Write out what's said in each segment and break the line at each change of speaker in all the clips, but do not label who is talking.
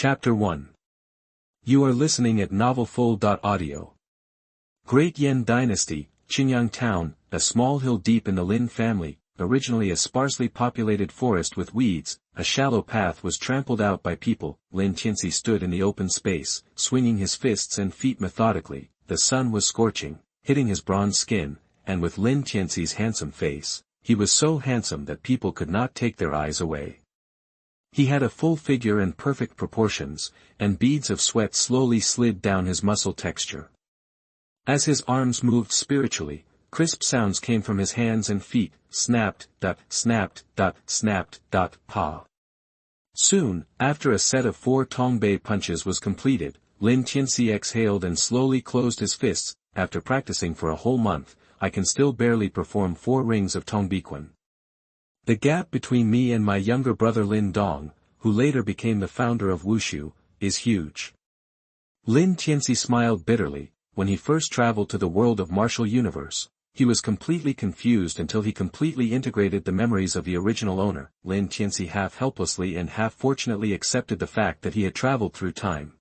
Chapter 1. You are listening at novelfull.audio. Great Yan Dynasty, Qinyang Town, a small hill deep in the Lin family, originally a sparsely populated forest with weeds. A shallow path was trampled out by people. Lin Tianci stood in the open space, swinging his fists and feet methodically. The sun was scorching, hitting his bronze skin, and with Lin Tianci's handsome face, he was so handsome that people could not take their eyes away. He had a full figure and perfect proportions, and beads of sweat slowly slid down his muscle texture. As his arms moved spiritually, crisp sounds came from his hands and feet, snapped, snapped, snapped, pa. Soon, after a set of 4 Tongbei punches was completed, Lin Tianci exhaled and slowly closed his fists. After practicing for a whole month, I can still barely perform 4 rings of Tongbeiquan. The gap between me and my younger brother Lin Dong, who later became the founder of Wuzu, is huge. Lin Tianci smiled bitterly. When he first traveled to the world of martial universe, he was completely confused until he completely integrated the memories of the original owner. Lin Tianci half helplessly and half fortunately accepted the fact that he had traveled through time.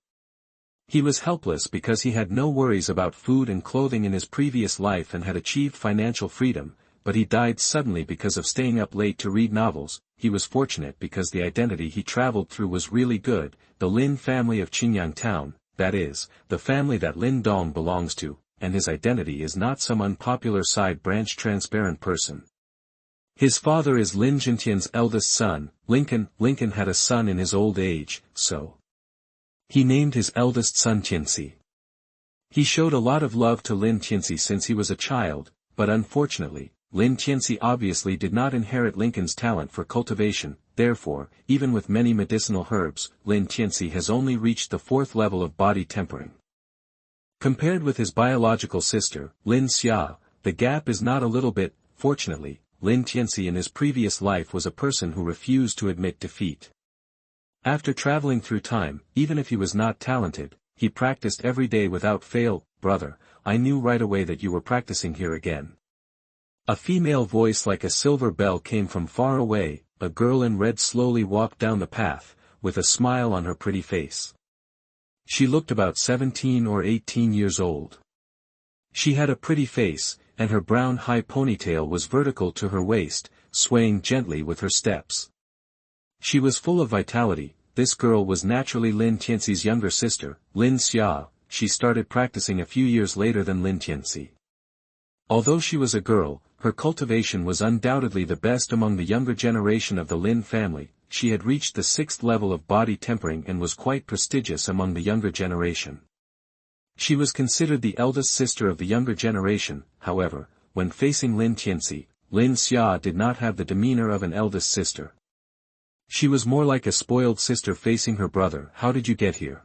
He was helpless because he had no worries about food and clothing in his previous life and had achieved financial freedom, but he died suddenly because of staying up late to read novels. He was fortunate because the identity he traveled through was really good. The Lin family of Qinyang Town, that is, the family that Lin Dong belongs to, and his identity is not some unpopular side branch transparent person. His father is Lin Zhentian's eldest son, Lincoln. Lincoln had a son in his old age, so he named his eldest son Tianci. He showed a lot of love to Lin Tianci since he was a child, but unfortunately, Lin Tianci obviously did not inherit Lincoln's talent for cultivation. Therefore, even with many medicinal herbs, Lin Tianci has only reached the 4th level of body tempering. Compared with his biological sister, Lin Xia, the gap is not a little bit. Fortunately, Lin Tianci in his previous life was a person who refused to admit defeat. After traveling through time, even if he was not talented, he practiced every day without fail. Brother, I knew right away that you were practicing here again. A female voice like a silver bell came from far away. A girl in red slowly walked down the path, with a smile on her pretty face. She looked about 17 or 18 years old. She had a pretty face, and her brown high ponytail was vertical to her waist, swaying gently with her steps. She was full of vitality. This girl was naturally Lin Tianci's younger sister, Lin Xia. She started practicing a few years later than Lin Tianci. Although she was a girl, her cultivation was undoubtedly the best among the younger generation of the Lin family. She had reached the 6th level of body tempering and was quite prestigious among the younger generation. She was considered the eldest sister of the younger generation. However, when facing Lin Tianci, Lin Xia did not have the demeanor of an eldest sister. She was more like a spoiled sister facing her brother. How did you get here?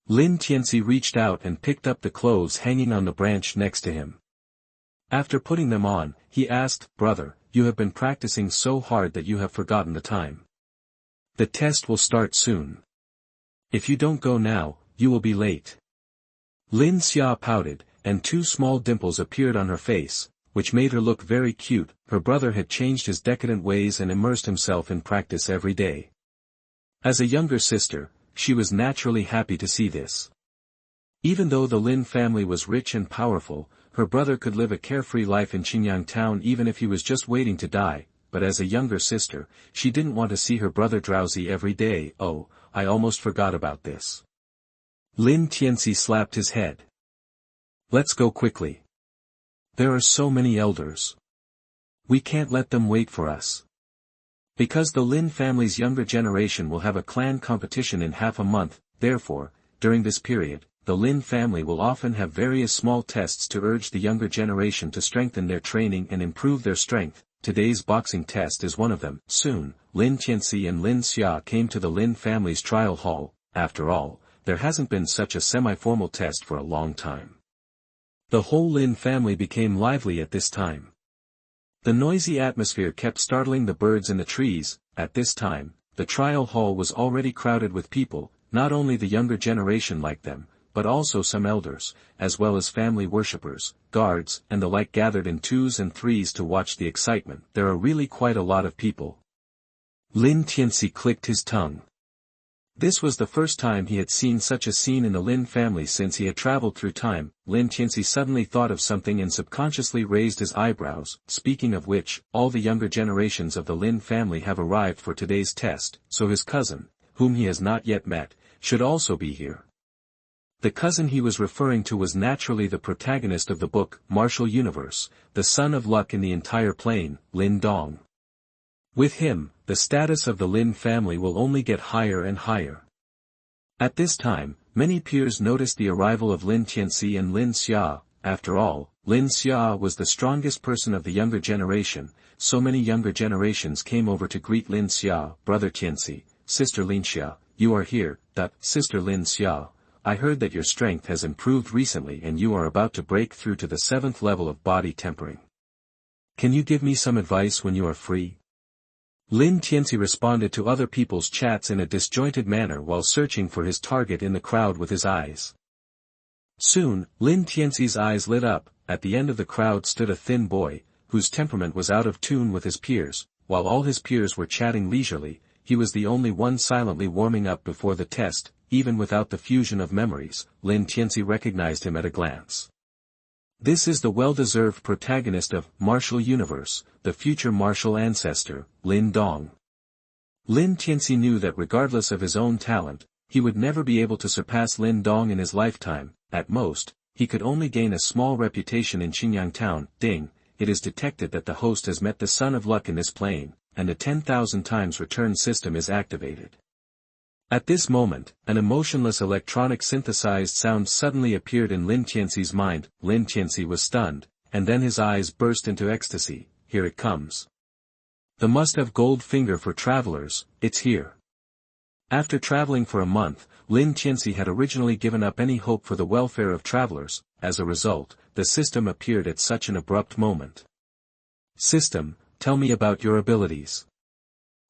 Lin Tianci reached out and picked up the clothes hanging on the branch next to him. After putting them on, he asked, Brother, you have been practicing so hard that you have forgotten the time. The test will start soon. If you don't go now, you will be late. Lin Xia pouted, and 2 small dimples appeared on her face, which made her look very cute. Her brother had changed his decadent ways and immersed himself in practice every day. As a younger sister, she was naturally happy to see this. Even though the Lin family was rich and powerful, her brother could live a carefree life in Qinyang Town even if he was just waiting to die, but as a younger sister, she didn't want to see her brother drowsy every day. Oh, I almost forgot about this. Lin Tianci slapped his head. Let's go quickly. There are so many elders. We can't let them wait for us. Because the Lin family's younger generation will have a clan competition in half a month, therefore, during this period, the Lin family will often have various small tests to urge the younger generation to strengthen their training and improve their strength. Today's boxing test is one of them. Soon, Lin Tianci and Lin Xia came to the Lin family's trial hall. After all, there hasn't been such a semi-formal test for a long time. The whole Lin family became lively at this time. The noisy atmosphere kept startling the birds in the trees. At this time, the trial hall was already crowded with people. Not only the younger generation like them, but also some elders, as well as family worshippers, guards, and the like gathered in 2s and 3s to watch the excitement. There are really quite a lot of people. Lin Tianci clicked his tongue. This was the first time he had seen such a scene in the Lin family since he had traveled through time. Lin Tianci suddenly thought of something and subconsciously raised his eyebrows. Speaking of which, all the younger generations of the Lin family have arrived for today's test, so his cousin, whom he has not yet met, should also be here. The cousin he was referring to was naturally the protagonist of the book, Martial Universe, the son of luck in the entire plane, Lin Dong. With him, the status of the Lin family will only get higher and higher. At this time, many peers noticed the arrival of Lin Tianci and Lin Xia. After all, Lin Xia was the strongest person of the younger generation, so many younger generations came over to greet Lin Xia. Brother Tianci, Sister Lin Xia, you are here. Sister Lin Xia, I heard that your strength has improved recently and you are about to break through to the 7th level of body tempering. Can you give me some advice when you are free? Lin Tianci responded to other people's chats in a disjointed manner while searching for his target in the crowd with his eyes. Soon, Lin Tianci's eyes lit up. At the end of the crowd stood a thin boy, whose temperament was out of tune with his peers. While all his peers were chatting leisurely, he was the only one silently warming up before the test. Even without the fusion of memories, Lin Tianci recognized him at a glance. This is the well-deserved protagonist of Martial Universe, the future martial ancestor, Lin Dong. Lin Tianci knew that regardless of his own talent, he would never be able to surpass Lin Dong in his lifetime. At most, he could only gain a small reputation in Qingyang town. Ding, it is detected that the host has met the son of luck in this plane, and the 10,000 times return system is activated. At this moment, an emotionless electronic synthesized sound suddenly appeared in Lin Tianci's mind. Lin Tianci was stunned, and then his eyes burst into ecstasy. Here it comes. The must-have gold finger for travelers, it's here. After traveling for a month, Lin Tianci had originally given up any hope for the welfare of travelers. As a result, the system appeared at such an abrupt moment. System, tell me about your abilities.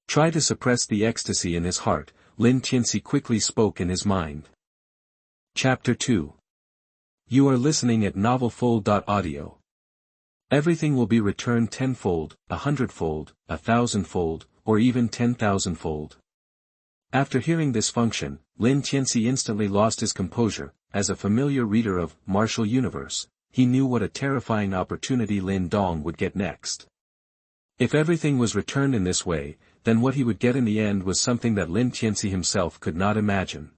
Try to suppress the ecstasy in his heart. Lin Tianci quickly spoke in his mind. Chapter 2. You are listening at novelfold.audio. Everything will be returned tenfold, 100-fold, 1,000-fold, or even 10,000-fold. After hearing this function, Lin Tianci instantly lost his composure. As a familiar reader of Martial Universe, he knew what a terrifying opportunity Lin Dong would get next. If everything was returned in this way, then what he would get in the end was something that Lin Tianci himself could not imagine.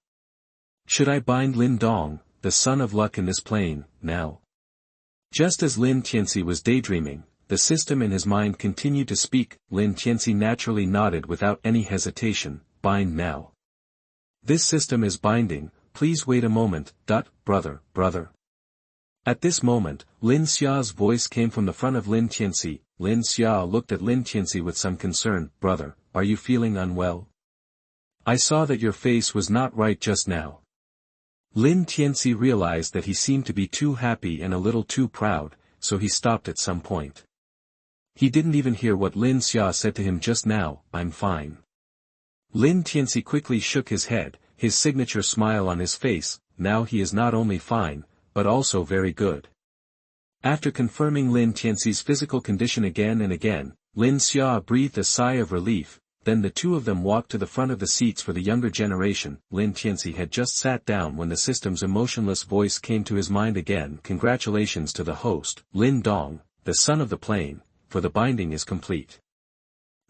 Should I bind Lin Dong, the son of luck in this plane, now? Just as Lin Tianci was daydreaming, the system in his mind continued to speak. Lin Tianci naturally nodded without any hesitation. Bind now. This system is binding, please wait a moment. Brother. At this moment, Lin Xia's voice came from the front of Lin Tianci. Lin Xia looked at Lin Tianci with some concern. Brother, are you feeling unwell? I saw that your face was not right just now. Lin Tianci realized that he seemed to be too happy and a little too proud, so he stopped at some point. He didn't even hear what Lin Xia said to him just now. I'm fine. Lin Tianci quickly shook his head, his signature smile on his face. Now he is not only fine, but also very good. After confirming Lin Tianci's physical condition again and again, Lin Xia breathed a sigh of relief. Then the two of them walked to the front of the seats for the younger generation. Lin Tianci had just sat down when the system's emotionless voice came to his mind again. Congratulations to the host, Lin Dong, the son of the plane, for the binding is complete.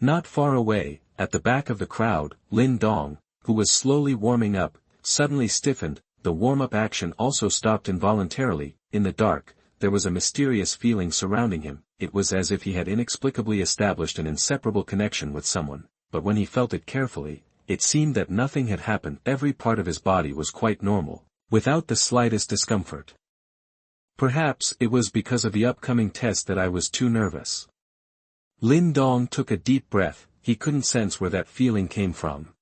Not far away, at the back of the crowd, Lin Dong, who was slowly warming up, suddenly stiffened. The warm-up action also stopped involuntarily. In the dark, there was a mysterious feeling surrounding him. It was as if he had inexplicably established an inseparable connection with someone, but when he felt it carefully, it seemed that nothing had happened. Every part of his body was quite normal, without the slightest discomfort. Perhaps it was because of the upcoming test that I was too nervous. Lin Dong took a deep breath. He couldn't sense where that feeling came from.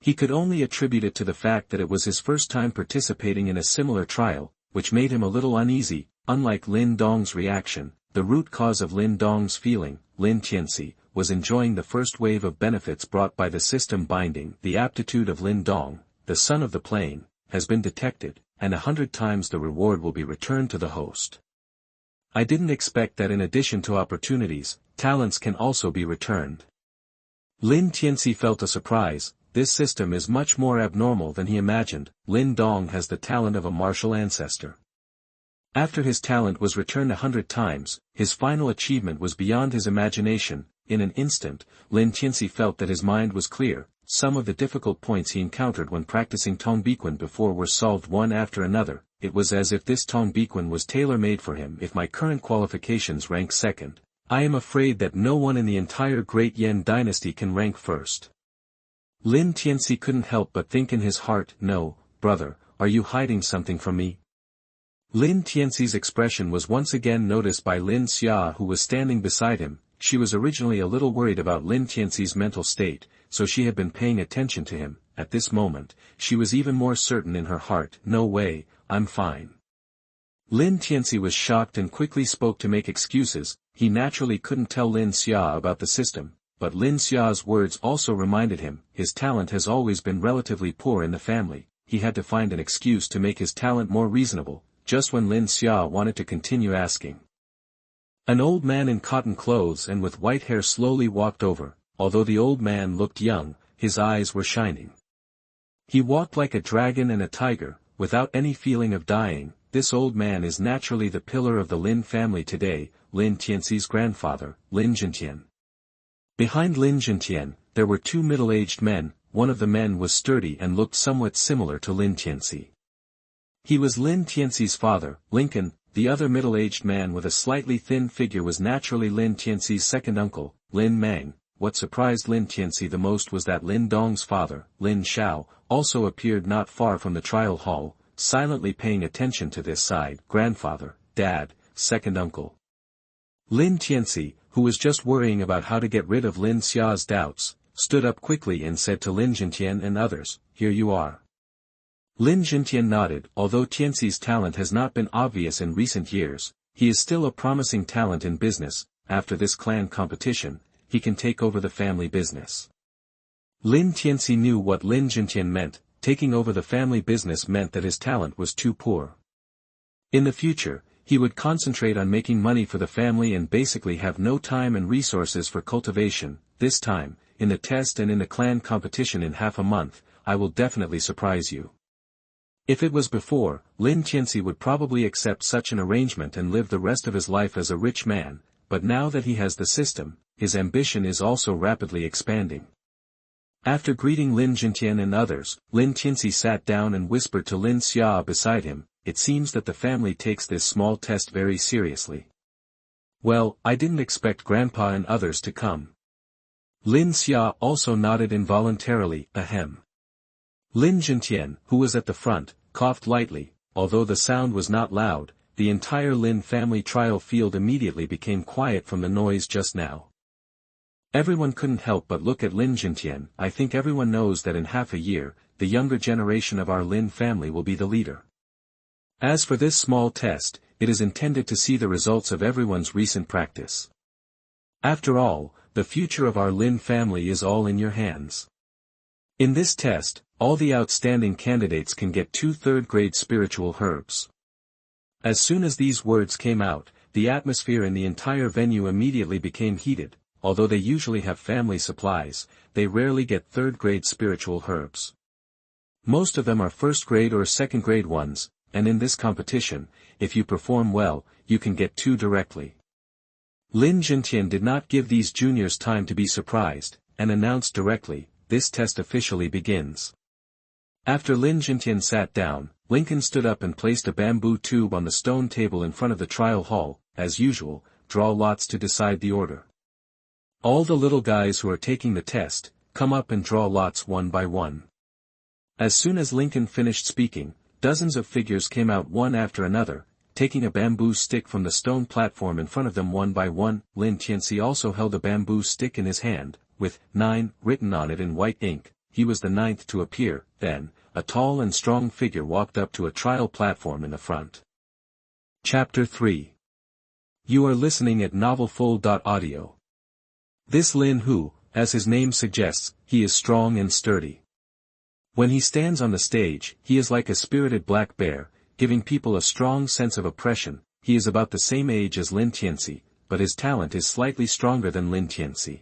He could only attribute it to the fact that it was his first time participating in a similar trial, which made him a little uneasy. Unlike Lin Dong's reaction, the root cause of Lin Dong's feeling, Lin Tianci, was enjoying the first wave of benefits brought by the system binding. The aptitude of Lin Dong, the son of the plane, has been detected, and 100 times the reward will be returned to the host. I didn't expect that in addition to opportunities, talents can also be returned. Lin Tianci felt a surprise. this system is much more abnormal than he imagined. Lin Dong has the talent of a martial ancestor. After his talent was returned 100 times, his final achievement was beyond his imagination. In an instant, Lin Tianci felt that his mind was clear. Some of the difficult points he encountered when practicing Tongbiquan before were solved one after another. It was as if this Tongbiquan was tailor-made for him. If my current qualifications rank second, I am afraid that no one in the entire Great Yan dynasty can rank first. Lin Tianci couldn't help but think in his heart, no, brother, are you hiding something from me? Lin Tianci's expression was once again noticed by Lin Xia, who was standing beside him. She was originally a little worried about Lin Tianci's mental state, so she had been paying attention to him. At this moment, she was even more certain in her heart, no way, I'm fine. Lin Tianci was shocked and quickly spoke to make excuses. He naturally couldn't tell Lin Xia about the system, but Lin Xia's words also reminded him, his talent has always been relatively poor in the family. He had to find an excuse to make his talent more reasonable, just when Lin Xia wanted to continue asking. An old man in cotton clothes and with white hair slowly walked over. Although the old man looked young, his eyes were shining. He walked like a dragon and a tiger, without any feeling of dying. This old man is naturally the pillar of the Lin family today, Lin Tianci's grandfather, Lin Zhentian. Behind Lin Zhentian, there were two middle-aged men. One of the men was sturdy and looked somewhat similar to Lin Tianci. He was Lin Tianci's father, Lincoln. The other middle-aged man with a slightly thin figure was naturally Lin Tianci's second uncle, Lin Mang. What surprised Lin Tianci the most was that Lin Dong's father, Lin Shao, also appeared not far from the trial hall, silently paying attention to this side. Grandfather, dad, second uncle. Lin Tianci, who was just worrying about how to get rid of Lin Xia's doubts, stood up quickly and said to Lin Zhentian and others, here you are. Lin Zhentian nodded. Although Tianci's talent has not been obvious in recent years, he is still a promising talent in business. After this clan competition, he can take over the family business. Lin Tianci knew what Lin Zhentian meant. Taking over the family business meant that his talent was too poor. In the future, he would concentrate on making money for the family and basically have no time and resources for cultivation. This time, in the test and in the clan competition in half a month, I will definitely surprise you. If it was before, Lin Tianci would probably accept such an arrangement and live the rest of his life as a rich man, but now that he has the system, his ambition is also rapidly expanding. After greeting Lin Zhentian and others, Lin Tianci sat down and whispered to Lin Xia beside him, it seems that the family takes this small test very seriously. Well, I didn't expect Grandpa and others to come. Lin Xia also nodded involuntarily, ahem. Lin Zhentian, who was at the front, coughed lightly. Although the sound was not loud, the entire Lin family trial field immediately became quiet from the noise just now. Everyone couldn't help but look at Lin Zhentian. I think everyone knows that in half a year, the younger generation of our Lin family will be the leader. As for this small test, it is intended to see the results of everyone's recent practice. After all, the future of our Lin family is all in your hands. In this test, all the outstanding candidates can get 2 third-grade spiritual herbs. As soon as these words came out, the atmosphere in the entire venue immediately became heated. Although they usually have family supplies, they rarely get third-grade spiritual herbs. Most of them are first-grade or second-grade ones, and in this competition, if you perform well, you can get 2 directly. Lin Zhentian did not give these juniors time to be surprised, and announced directly, this test officially begins. After Lin Zhentian sat down, Lincoln stood up and placed a bamboo tube on the stone table in front of the trial hall. As usual, draw lots to decide the order. All the little guys who are taking the test, come up and draw lots one by one. As soon as Lincoln finished speaking, dozens of figures came out one after another, taking a bamboo stick from the stone platform in front of them one by one. Lin Tianci also held a bamboo stick in his hand, with 9 written on it in white ink. He was the 9th to appear. Then, a tall and strong figure walked up to a trial platform in the front. Chapter 3. You are listening at novelfull.audio. This Lin Hu, as his name suggests, he is strong and sturdy. When he stands on the stage, he is like a spirited black bear, giving people a strong sense of oppression. He is about the same age as Lin Tianci, but his talent is slightly stronger than Lin Tianci.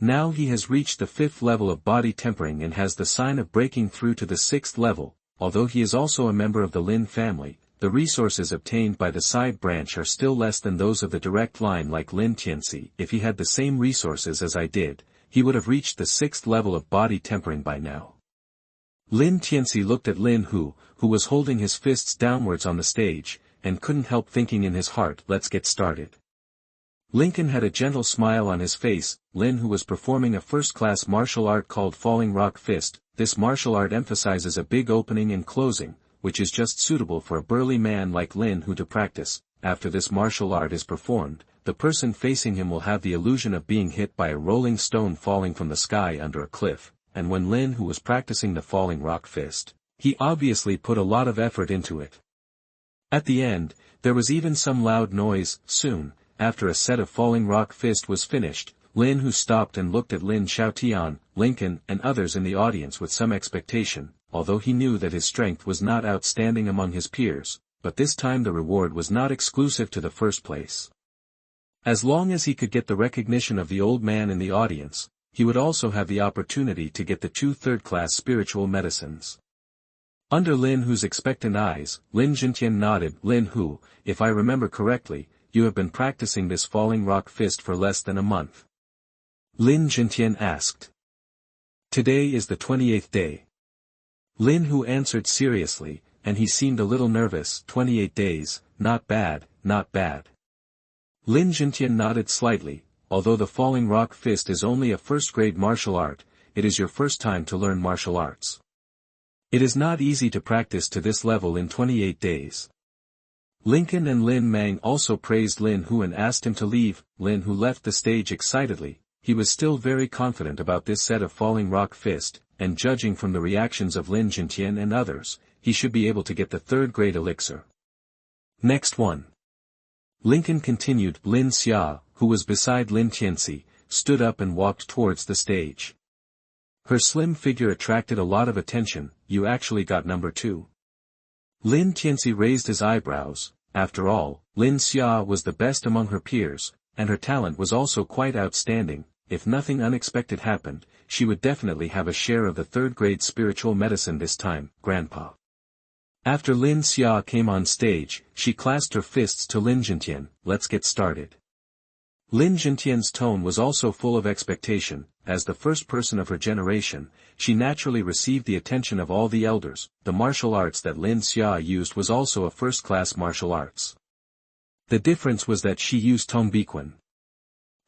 Now he has reached the 5th level of body tempering and has the sign of breaking through to the 6th level. Although he is also a member of the Lin family, the resources obtained by the side branch are still less than those of the direct line like Lin Tianci. If he had the same resources as I did, he would have reached the 6th level of body tempering by now. Lin Tianci looked at Lin Hu, who was holding his fists downwards on the stage, and couldn't help thinking in his heart, let's get started. Lincoln had a gentle smile on his face. Lin Hu was performing a first-class martial art called Falling Rock Fist. This martial art emphasizes a big opening and closing, which is just suitable for a burly man like Lin Hu to practice. After this martial art is performed, the person facing him will have the illusion of being hit by a rolling stone falling from the sky under a cliff, and when Lin Hu was practicing the Falling Rock Fist, he obviously put a lot of effort into it. At the end, there was even some loud noise. Soon, after a set of Falling Rock Fist was finished, Lin Hu stopped and looked at Lin Xiaotian, Lincoln and others in the audience with some expectation, although he knew that his strength was not outstanding among his peers, but this time the reward was not exclusive to the first place. As long as he could get the recognition of the old man in the audience, he would also have the opportunity to get the 2 third-class spiritual medicines. Under Lin Hu's expectant eyes, Lin Jintian nodded. Lin Hu, if I remember correctly, you have been practicing this Falling Rock Fist for less than a month. Lin Jintian asked. Today is the 28th day. Lin Hu answered seriously, and he seemed a little nervous. 28 days, not bad, not bad. Lin Jintian nodded slightly. Although the Falling Rock Fist is only a first-grade martial art, it is your first time to learn martial arts. It is not easy to practice to this level in 28 days. Lincoln and Lin Mang also praised Lin Hu and asked him to leave. Lin Hu left the stage excitedly. He was still very confident about this set of Falling Rock Fist, and judging from the reactions of Lin Jintian and others, he should be able to get the 3rd-grade elixir. Next one. Lincoln continued. Lin Xia, who was beside Lin Tianci, stood up and walked towards the stage. Her slim figure attracted a lot of attention. You actually got number 2. Lin Tianci raised his eyebrows. After all, Lin Xia was the best among her peers, and her talent was also quite outstanding. If nothing unexpected happened, she would definitely have a share of the 3rd-grade spiritual medicine this time, Grandpa. After Lin Xia came on stage, she clasped her fists to Lin Jintian. Let's get started. Lin Jintian's tone was also full of expectation. As the first person of her generation, she naturally received the attention of all the elders. The martial arts that Lin Xia used was also a first-class martial arts. The difference was that she used Tongbiquan.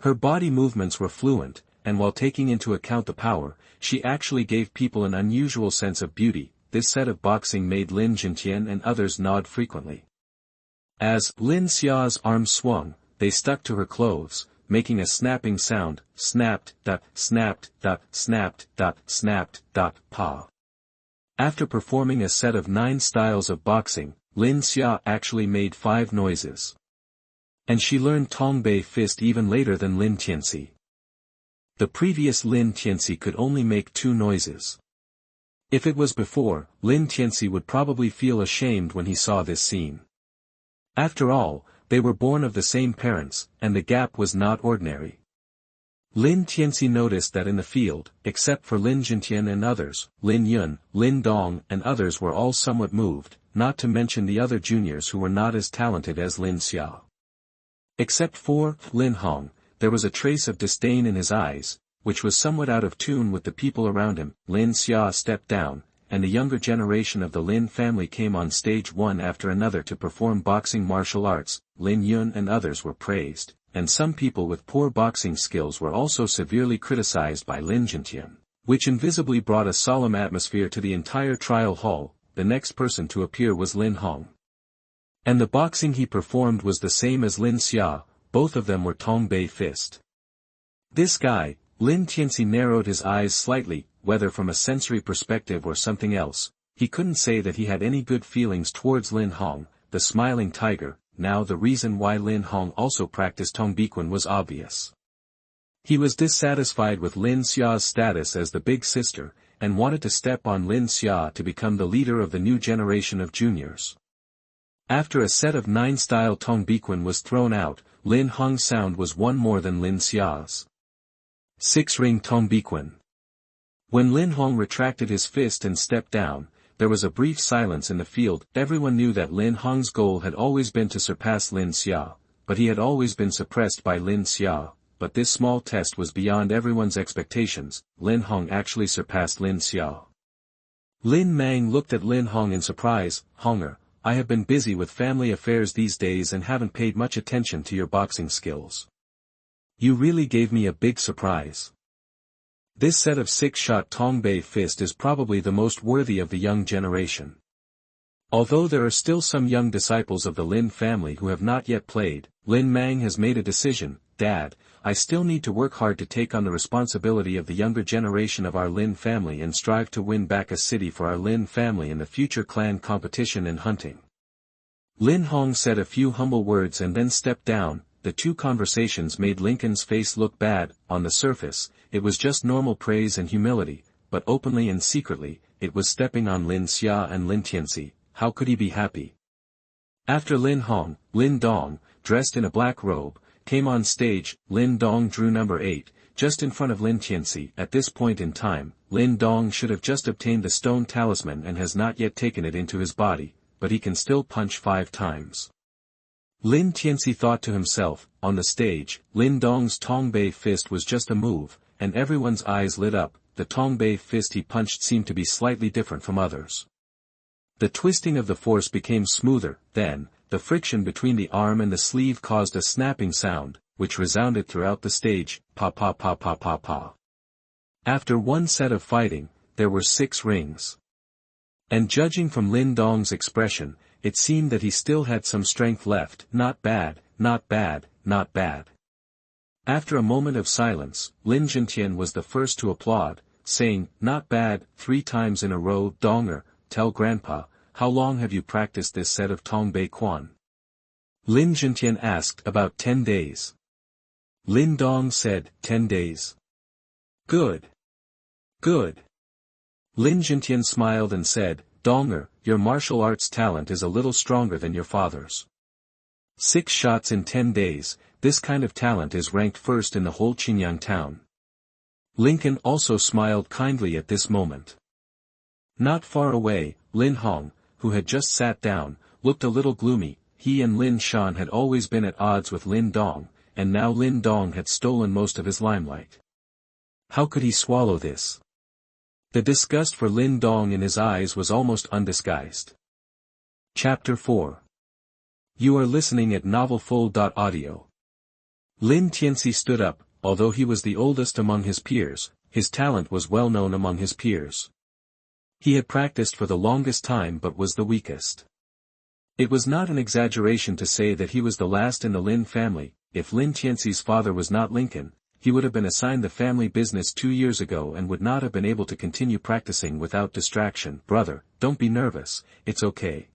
Her body movements were fluent, and while taking into account the power, she actually gave people an unusual sense of beauty. This set of boxing made Lin Jintian and others nod frequently. As Lin Xia's arms swung, they stuck to her clothes, making a snapping sound. Snapped, dot, snapped, dot, snapped, dot, snapped, dot, pa. After performing a set of 9 styles of boxing, Lin Xia actually made 5 noises. And she learned Tongbei Fist even later than Lin Tianci. The previous Lin Tianci could only make 2 noises. If it was before, Lin Tianci would probably feel ashamed when he saw this scene. After all, they were born of the same parents, and the gap was not ordinary. Lin Tianci noticed that in the field, except for Lin Jintian and others, Lin Yun, Lin Dong and others were all somewhat moved, not to mention the other juniors who were not as talented as Lin Xia. Except for Lin Hong, there was a trace of disdain in his eyes, which was somewhat out of tune with the people around him. Lin Xia stepped down, and the younger generation of the Lin family came on stage one after another to perform boxing martial arts. Lin Yun and others were praised, and some people with poor boxing skills were also severely criticized by Lin Jintian, which invisibly brought a solemn atmosphere to the entire trial hall. The next person to appear was Lin Hong. And the boxing he performed was the same as Lin Xia. Both of them were Tongbei Fist. This guy, Lin Tianci narrowed his eyes slightly. Whether from a sensory perspective or something else, he couldn't say that he had any good feelings towards Lin Hong, the smiling tiger. Now the reason why Lin Hong also practiced Tongbiquan was obvious. He was dissatisfied with Lin Xia's status as the big sister, and wanted to step on Lin Xia to become the leader of the new generation of juniors. After a set of 9-style Tongbiquan was thrown out, Lin Hong's sound was one more than Lin Xia's. 6-ring Tongbiquan. When Lin Hong retracted his fist and stepped down, there was a brief silence in the field. Everyone knew that Lin Hong's goal had always been to surpass Lin Xia, but he had always been suppressed by Lin Xia. But this small test was beyond everyone's expectations. Lin Hong actually surpassed Lin Xia. Lin Mang looked at Lin Hong in surprise. "Honger, I have been busy with family affairs these days and haven't paid much attention to your boxing skills. You really gave me a big surprise." This set of 6-shot Tongbei fist is probably the most worthy of the young generation. Although there are still some young disciples of the Lin family who have not yet played, Lin Mang has made a decision. "Dad, I still need to work hard to take on the responsibility of the younger generation of our Lin family and strive to win back a city for our Lin family in the future clan competition and hunting." Lin Hong said a few humble words and then stepped down. The two conversations made Lincoln's face look bad. On the surface, it was just normal praise and humility, but openly and secretly, it was stepping on Lin Xia and Lin Tianci. How could he be happy? After Lin Hong, Lin Dong, dressed in a black robe, came on stage. Lin Dong drew number 8, just in front of Lin Tianci. At this point in time, Lin Dong should have just obtained the stone talisman and has not yet taken it into his body, but he can still punch 5 times. Lin Tianci thought to himself. On the stage, Lin Dong's Tongbei fist was just a move, and everyone's eyes lit up. The Tongbei fist he punched seemed to be slightly different from others. The twisting of the force became smoother. Then, the friction between the arm and the sleeve caused a snapping sound, which resounded throughout the stage. Pa pa pa pa pa pa. After one set of fighting, there were 6 rings. And judging from Lin Dong's expression, it seemed that he still had some strength left. Not bad, not bad, not bad. After a moment of silence, Lin Zhentian was the first to applaud, saying, "Not bad," 3 times in a row. "Donger, tell Grandpa, how long have you practiced this set of Tongbei Quan?" Lin Zhentian asked. "About 10 days. Lin Dong said. 10 days. Good. Good. Lin Zhentian smiled and said, "Donger, your martial arts talent is a little stronger than your father's. 6 shots in 10 days, this kind of talent is ranked first in the whole Qinyang town." Lincoln also smiled kindly at this moment. Not far away, Lin Hong, who had just sat down, looked a little gloomy. He and Lin Shan had always been at odds with Lin Dong, and now Lin Dong had stolen most of his limelight. How could he swallow this? The disgust for Lin Dong in his eyes was almost undisguised. Chapter 4. You are listening at novelfull.audio. Lin Tianci stood up. Although he was the oldest among his peers, his talent was well known among his peers. He had practiced for the longest time but was the weakest. It was not an exaggeration to say that he was the last in the Lin family. If Lin Tianci's father was not Lincoln, he would have been assigned the family business 2 years ago and would not have been able to continue practicing without distraction. "Brother, don't be nervous, it's okay."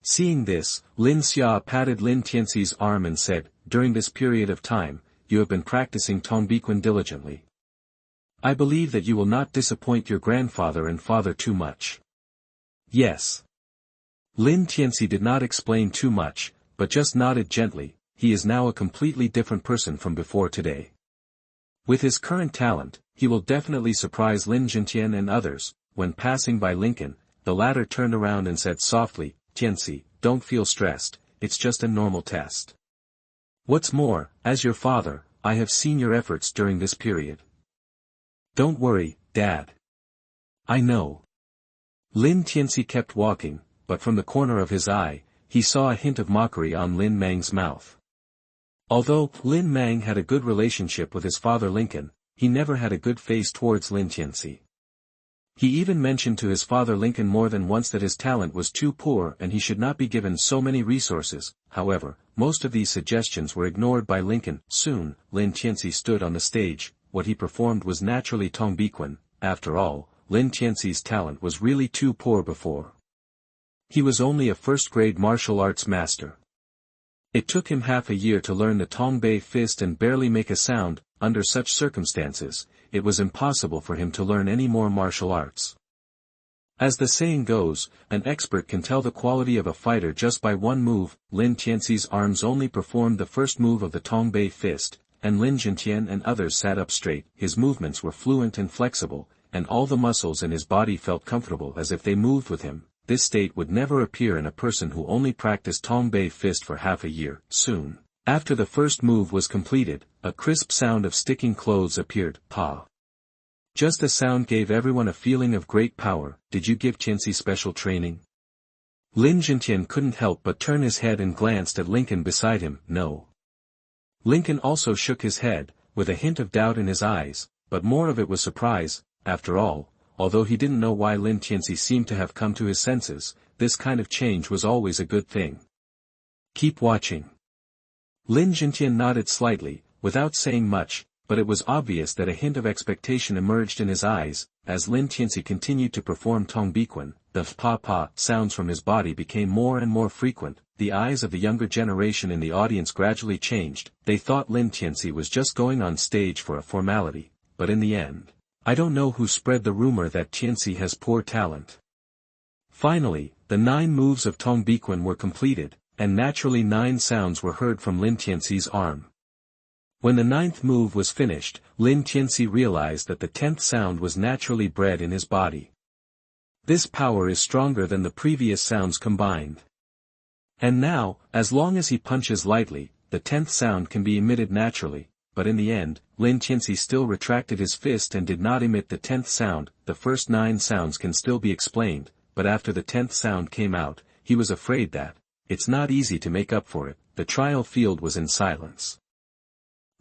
Seeing this, Lin Xia patted Lin Tianci's arm and said, "During this period of time, you have been practicing Tongbiquan diligently. I believe that you will not disappoint your grandfather and father too much." "Yes." Lin Tianci did not explain too much, but just nodded gently. He is now a completely different person from before today. With his current talent, he will definitely surprise Lin Zhentian and others. When passing by Lincoln, the latter turned around and said softly, "Tianci, don't feel stressed, it's just a normal test. What's more, as your father, I have seen your efforts during this period. Don't worry, Dad. I know." Lin Tianci kept walking, but from the corner of his eye, he saw a hint of mockery on Lin Mang's mouth. Although Lin Mang had a good relationship with his father Lincoln, he never had a good face towards Lin Tianci. He even mentioned to his father Lincoln more than once that his talent was too poor and he should not be given so many resources. However, most of these suggestions were ignored by Lincoln. Soon, Lin Tianci stood on the stage. What he performed was naturally Tongbiquan. After all, Lin Tianci's talent was really too poor before. He was only a first-grade martial arts master. It took him half a year to learn the Tongbei fist and barely make a sound. Under such circumstances, it was impossible for him to learn any more martial arts. As the saying goes, an expert can tell the quality of a fighter just by one move. Lin Tianci's arms only performed the first move of the Tongbei fist, and Lin Jintian and others sat up straight. His movements were fluent and flexible, and all the muscles in his body felt comfortable as if they moved with him. This state would never appear in a person who only practiced Tongbei Fist for half a year. Soon after the first move was completed, a crisp sound of sticking clothes appeared. Pa. Just the sound gave everyone a feeling of great power. Did you give Tianci special training? Lin Jintian couldn't help but turn his head and glanced at Lincoln beside him. No. Lincoln also shook his head, with a hint of doubt in his eyes, but more of it was surprise. After all, although he didn't know why Lin Tianci seemed to have come to his senses, this kind of change was always a good thing. Keep watching. Lin Jintian nodded slightly, without saying much, but it was obvious that a hint of expectation emerged in his eyes. As Lin Tianci continued to perform Tongbiquan, the pa-pa sounds from his body became more and more frequent. The eyes of the younger generation in the audience gradually changed. They thought Lin Tianci was just going on stage for a formality, but in the end, I don't know who spread the rumor that Tianci has poor talent. Finally, the 9 moves of Tongbiquan were completed, and naturally 9 sounds were heard from Lin Tianci's arm. When the 9th move was finished, Lin Tianci realized that the 10th sound was naturally bred in his body. This power is stronger than the previous sounds combined. And now, as long as he punches lightly, the 10th sound can be emitted naturally, but in the end, Lin Tianci still retracted his fist and did not emit the 10th sound. The first 9 sounds can still be explained, but after the 10th sound came out, he was afraid that it's not easy to make up for it. The trial field was in silence.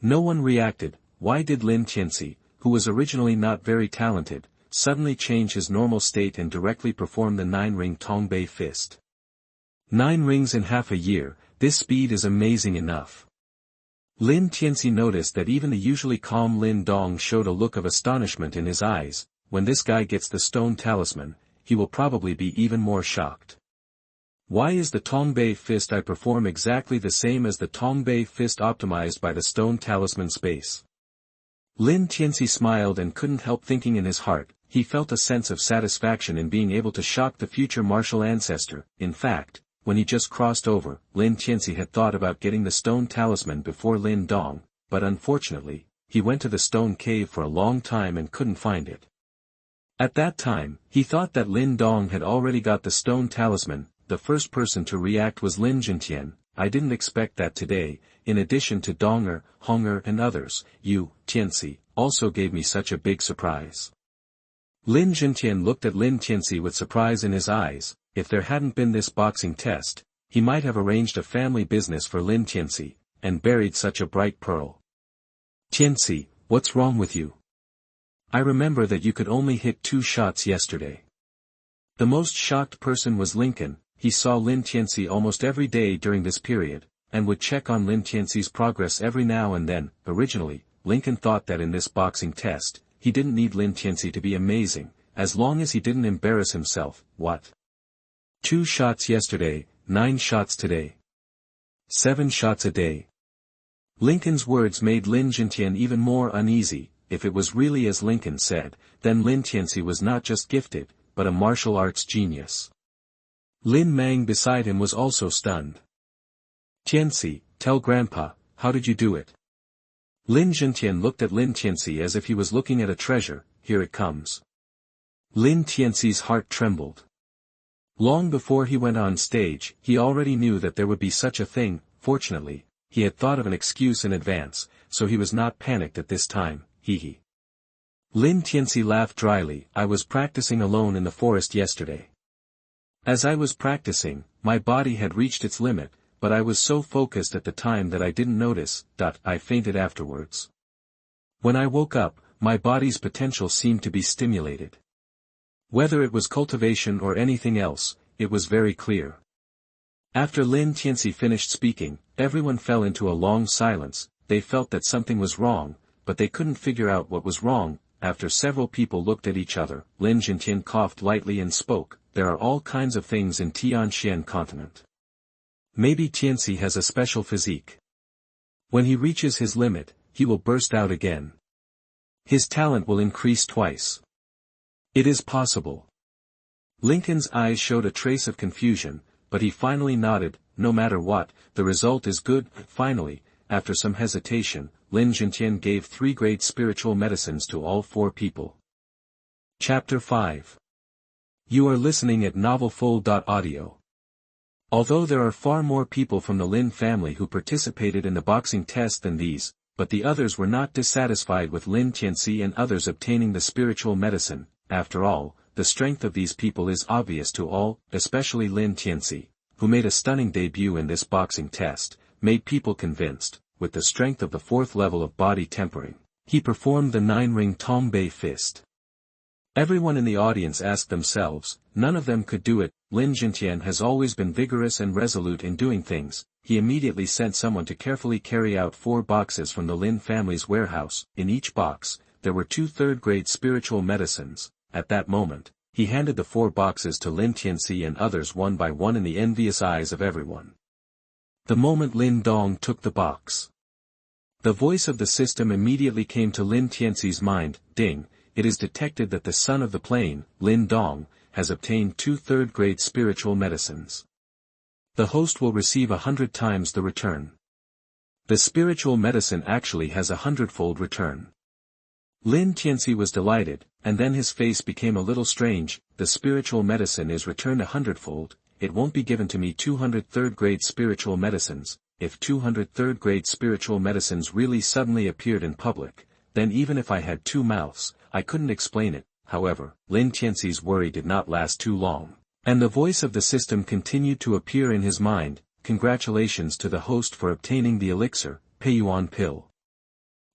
No one reacted. Why did Lin Tianci, who was originally not very talented, suddenly change his normal state and directly perform the 9-ring Tongbei Fist? 9 rings in half a year, this speed is amazing enough. Lin Tianci noticed that even the usually calm Lin Dong showed a look of astonishment in his eyes. When this guy gets the stone talisman, he will probably be even more shocked. Why is the Tongbei Fist I perform exactly the same as the Tongbei Fist optimized by the stone talisman Space? Lin Tianci smiled and couldn't help thinking in his heart. He felt a sense of satisfaction in being able to shock the future martial ancestor. In fact, when he just crossed over, Lin Tianci had thought about getting the stone talisman before Lin Dong, but unfortunately, he went to the stone cave for a long time and couldn't find it. At that time, he thought that Lin Dong had already got the stone talisman. The first person to react was Lin Jintian. I didn't expect that today. In addition to Donger, Honger and others, you, Tianci, also gave me such a big surprise. Lin Jintian looked at Lin Tianci with surprise in his eyes. If there hadn't been this boxing test, he might have arranged a family business for Lin Tianci, and buried such a bright pearl. Tianci, what's wrong with you? I remember that you could only hit 2 shots yesterday. The most shocked person was Lincoln. He saw Lin Tianci almost every day during this period, and would check on Lin Tianci's progress every now and then. Originally, Lincoln thought that in this boxing test, he didn't need Lin Tianci to be amazing, as long as he didn't embarrass himself. What? 2 shots yesterday, 9 shots today. 7 shots a day. Lincoln's words made Lin Jintian even more uneasy. If it was really as Lincoln said, then Lin Tianci was not just gifted, but a martial arts genius. Lin Mang beside him was also stunned. Tianci, tell Grandpa, how did you do it? Lin Jintian looked at Lin Tianci as if he was looking at a treasure. Here it comes. Lin Tianci's heart trembled. Long before he went on stage, he already knew that there would be such a thing. Fortunately, he had thought of an excuse in advance, so he was not panicked at this time. Hee. Lin Tianci laughed dryly. I was practicing alone in the forest yesterday. As I was practicing, my body had reached its limit, but I was so focused at the time that I didn't notice. I fainted afterwards. When I woke up, my body's potential seemed to be stimulated. Whether it was cultivation or anything else, it was very clear. After Lin Tianci finished speaking, everyone fell into a long silence. They felt that something was wrong, but they couldn't figure out what was wrong. After several people looked at each other, Lin Jintian coughed lightly and spoke. There are all kinds of things in Tianxian continent. Maybe Tianci has a special physique. When he reaches his limit, he will burst out again. His talent will increase twice. It is possible. Lincoln's eyes showed a trace of confusion, but he finally nodded. No matter what, the result is good. Finally, after some hesitation, Lin Tianci gave 3 great spiritual medicines to all 4 people. Chapter 5. You are listening at novelfull.audio. Although there are far more people from the Lin family who participated in the boxing test than these, but the others were not dissatisfied with Lin Tianci and others obtaining the spiritual medicine. After all, the strength of these people is obvious to all, especially Lin Tianci, who made a stunning debut in this boxing test, made people convinced. With the strength of the 4th level of body tempering, he performed the 9-ring Tongbei fist. Everyone in the audience asked themselves, none of them could do it. Lin Tianci has always been vigorous and resolute in doing things. He immediately sent someone to carefully carry out 4 boxes from the Lin family's warehouse. In each box, there were 2 third-grade spiritual medicines. At that moment, he handed the 4 boxes to Lin Tianci and others one by one in the envious eyes of everyone. The moment Lin Dong took the box, the voice of the system immediately came to Lin Tianci's mind. Ding, it is detected that the son of the plane, Lin Dong, has obtained 2 third-grade spiritual medicines. The host will receive 100 times the return. The spiritual medicine actually has a 100-fold return. Lin Tianci was delighted, and then his face became a little strange. The spiritual medicine is returned 100-fold, it won't be given to me 200 third-grade spiritual medicines. If 200 third-grade spiritual medicines really suddenly appeared in public, then even if I had 2 mouths, I couldn't explain it. However, Lin Tianci's worry did not last too long, and the voice of the system continued to appear in his mind. Congratulations to the host for obtaining the elixir, Peiyuan pill.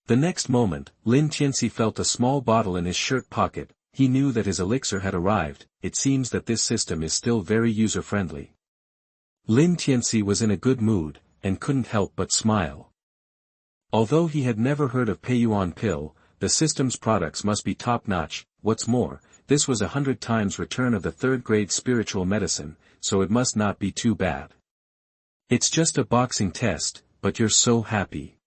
The next moment, Lin Tianci felt a small bottle in his shirt pocket. He knew that his elixir had arrived. It seems that this system is still very user-friendly. Lin Tianci was in a good mood, and couldn't help but smile. Although he had never heard of Peiyuan pill, the system's products must be top-notch. What's more, this was 100 times return of the 3rd-grade spiritual medicine, so it must not be too bad. It's just a boxing test, but you're so happy.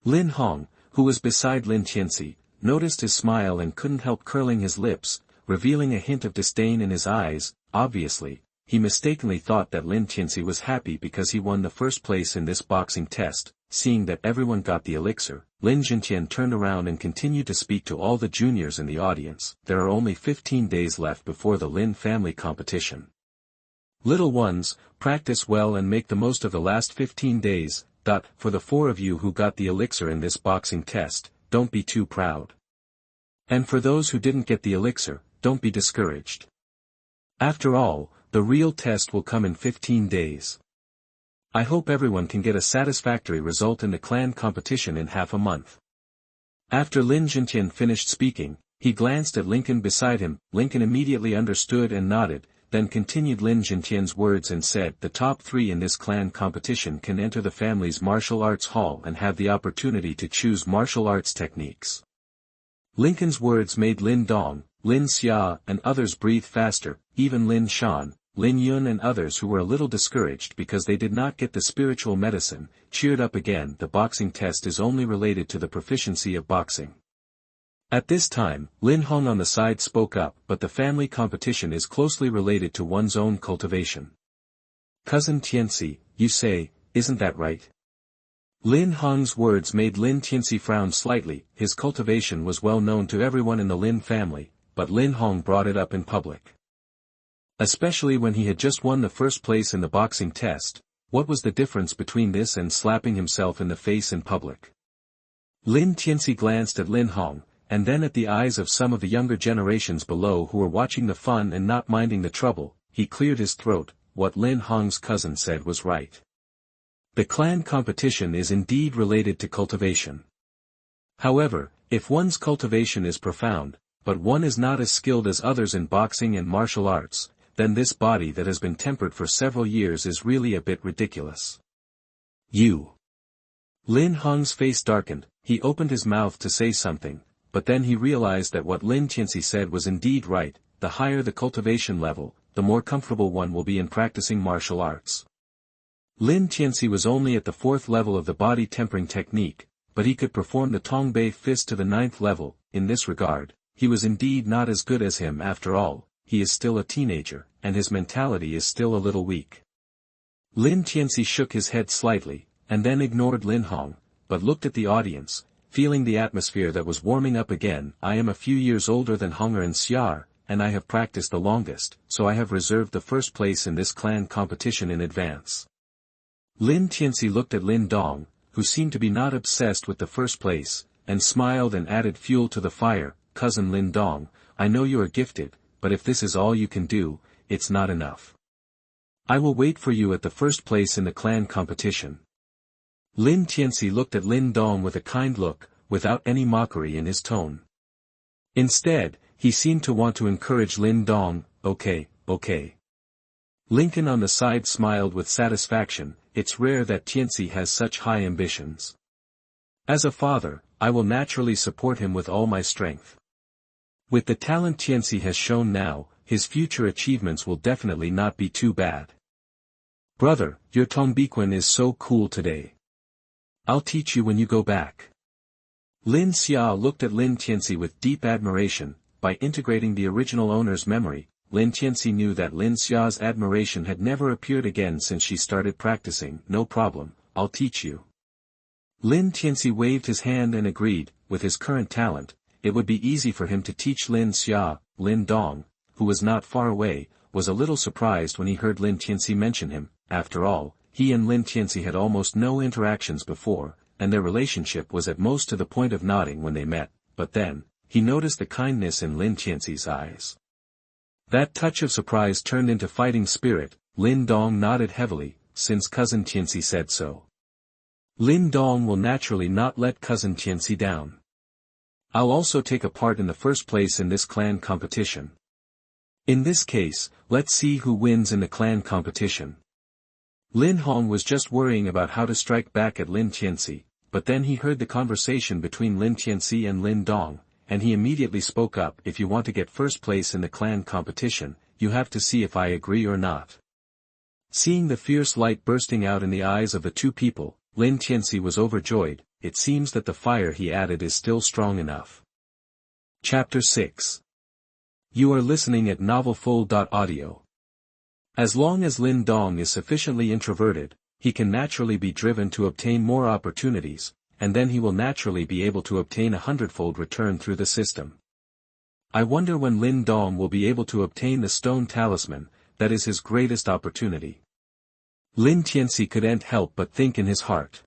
Lin Hong, who was beside Lin Tianci, noticed his smile and couldn't help curling his lips, revealing a hint of disdain in his eyes. Obviously, he mistakenly thought that Lin Tianci was happy because he won the 1st place in this boxing test. Seeing that everyone got the elixir, Lin Tianci turned around and continued to speak to all the juniors in the audience. There are only 15 days left before the Lin family competition. Little ones, practice well and make the most of the last 15 days. For the 4 of you who got the elixir in this boxing test, don't be too proud. And for those who didn't get the elixir, don't be discouraged. After all, the real test will come in 15 days. I hope everyone can get a satisfactory result in the clan competition in half a month. After Lin Tianci finished speaking, he glanced at Lincoln beside him. Lincoln immediately understood and nodded, then continued Lin Tianci's words and said, the top 3 in this clan competition can enter the family's martial arts hall and have the opportunity to choose martial arts techniques. Lincoln's words made Lin Dong, Lin Xia and others breathe faster. Even Lin Shan, Lin Yun and others who were a little discouraged because they did not get the spiritual medicine, cheered up again. The boxing test is only related to the proficiency of boxing. At this time, Lin Hong on the side spoke up, but the family competition is closely related to one's own cultivation. Cousin Tianci, you say, isn't that right? Lin Hong's words made Lin Tianci frown slightly. His cultivation was well known to everyone in the Lin family, but Lin Hong brought it up in public. Especially when he had just won the 1st place in the boxing test. What was the difference between this and slapping himself in the face in public? Lin Tianci glanced at Lin Hong, and then at the eyes of some of the younger generations below who were watching the fun and not minding the trouble. He cleared his throat. What Lin Hong's cousin said was right. The clan competition is indeed related to cultivation. However, if one's cultivation is profound, but one is not as skilled as others in boxing and martial arts, then this body that has been tempered for several years is really a bit ridiculous. You. Lin Hong's face darkened. He opened his mouth to say something, but then he realized that what Lin Tianci said was indeed right. The higher the cultivation level, the more comfortable one will be in practicing martial arts. Lin Tianci was only at the 4th level of the body tempering technique, but he could perform the Tongbei fist to the 9th level. In this regard, he was indeed not as good as him after all. He is still a teenager, and his mentality is still a little weak. Lin Tianci shook his head slightly, and then ignored Lin Hong. but looked at the audience, feeling the atmosphere that was warming up again. I am a few years older than Hunger and Xiar, and I have practiced the longest, so I have reserved the first place in this clan competition in advance. Lin Tianci looked at Lin Dong, who seemed to be not obsessed with the first place, and smiled and added fuel to the fire. Cousin Lin Dong, I know you are gifted, but if this is all you can do, it's not enough. I will wait for you at the first place in the clan competition. Lin Tianci looked at Lin Dong with a kind look, without any mockery in his tone. Instead, he seemed to want to encourage Lin Dong. Okay. Lincoln on the side smiled with satisfaction. It's rare that Tianci has such high ambitions. As a father, I will naturally support him with all my strength. With the talent Tianci has shown now, his future achievements will definitely not be too bad. Brother, your Tongbiquan is so cool today. I'll teach you when you go back. Lin Xia looked at Lin Tianci with deep admiration. By integrating the original owner's memory, Lin Tianci knew that Lin Xia's admiration had never appeared again since she started practicing. No problem, I'll teach you. Lin Tianci waved his hand and agreed. With his current talent, it would be easy for him to teach Lin Xia. Lin Dong, who was not far away, was a little surprised when he heard Lin Tianci mention him. After all, he and Lin Tianci had almost no interactions before, and their relationship was at most to the point of nodding when they met, but then, he noticed the kindness in Lin Tianci's eyes. That touch of surprise turned into fighting spirit. Lin Dong nodded heavily, since Cousin Tianci said so. Lin Dong will naturally not let Cousin Tianci down. I'll also take a part in the first place in this clan competition. In this case, let's see who wins in the clan competition. Lin Hong was just worrying about how to strike back at Lin Tianci, but then he heard the conversation between Lin Tianci and Lin Dong, and he immediately spoke up. If you want to get first place in the clan competition, you have to see if I agree or not. Seeing the fierce light bursting out in the eyes of the two people, Lin Tianci was overjoyed. It seems that the fire he added is still strong enough. Chapter 6. You are listening at novelfull.audio. As long as Lin Dong is sufficiently introverted, he can naturally be driven to obtain more opportunities, and then he will naturally be able to obtain a hundredfold return through the system. I wonder when Lin Dong will be able to obtain the stone talisman. That is his greatest opportunity. Lin Tianci couldn't help but think in his heart.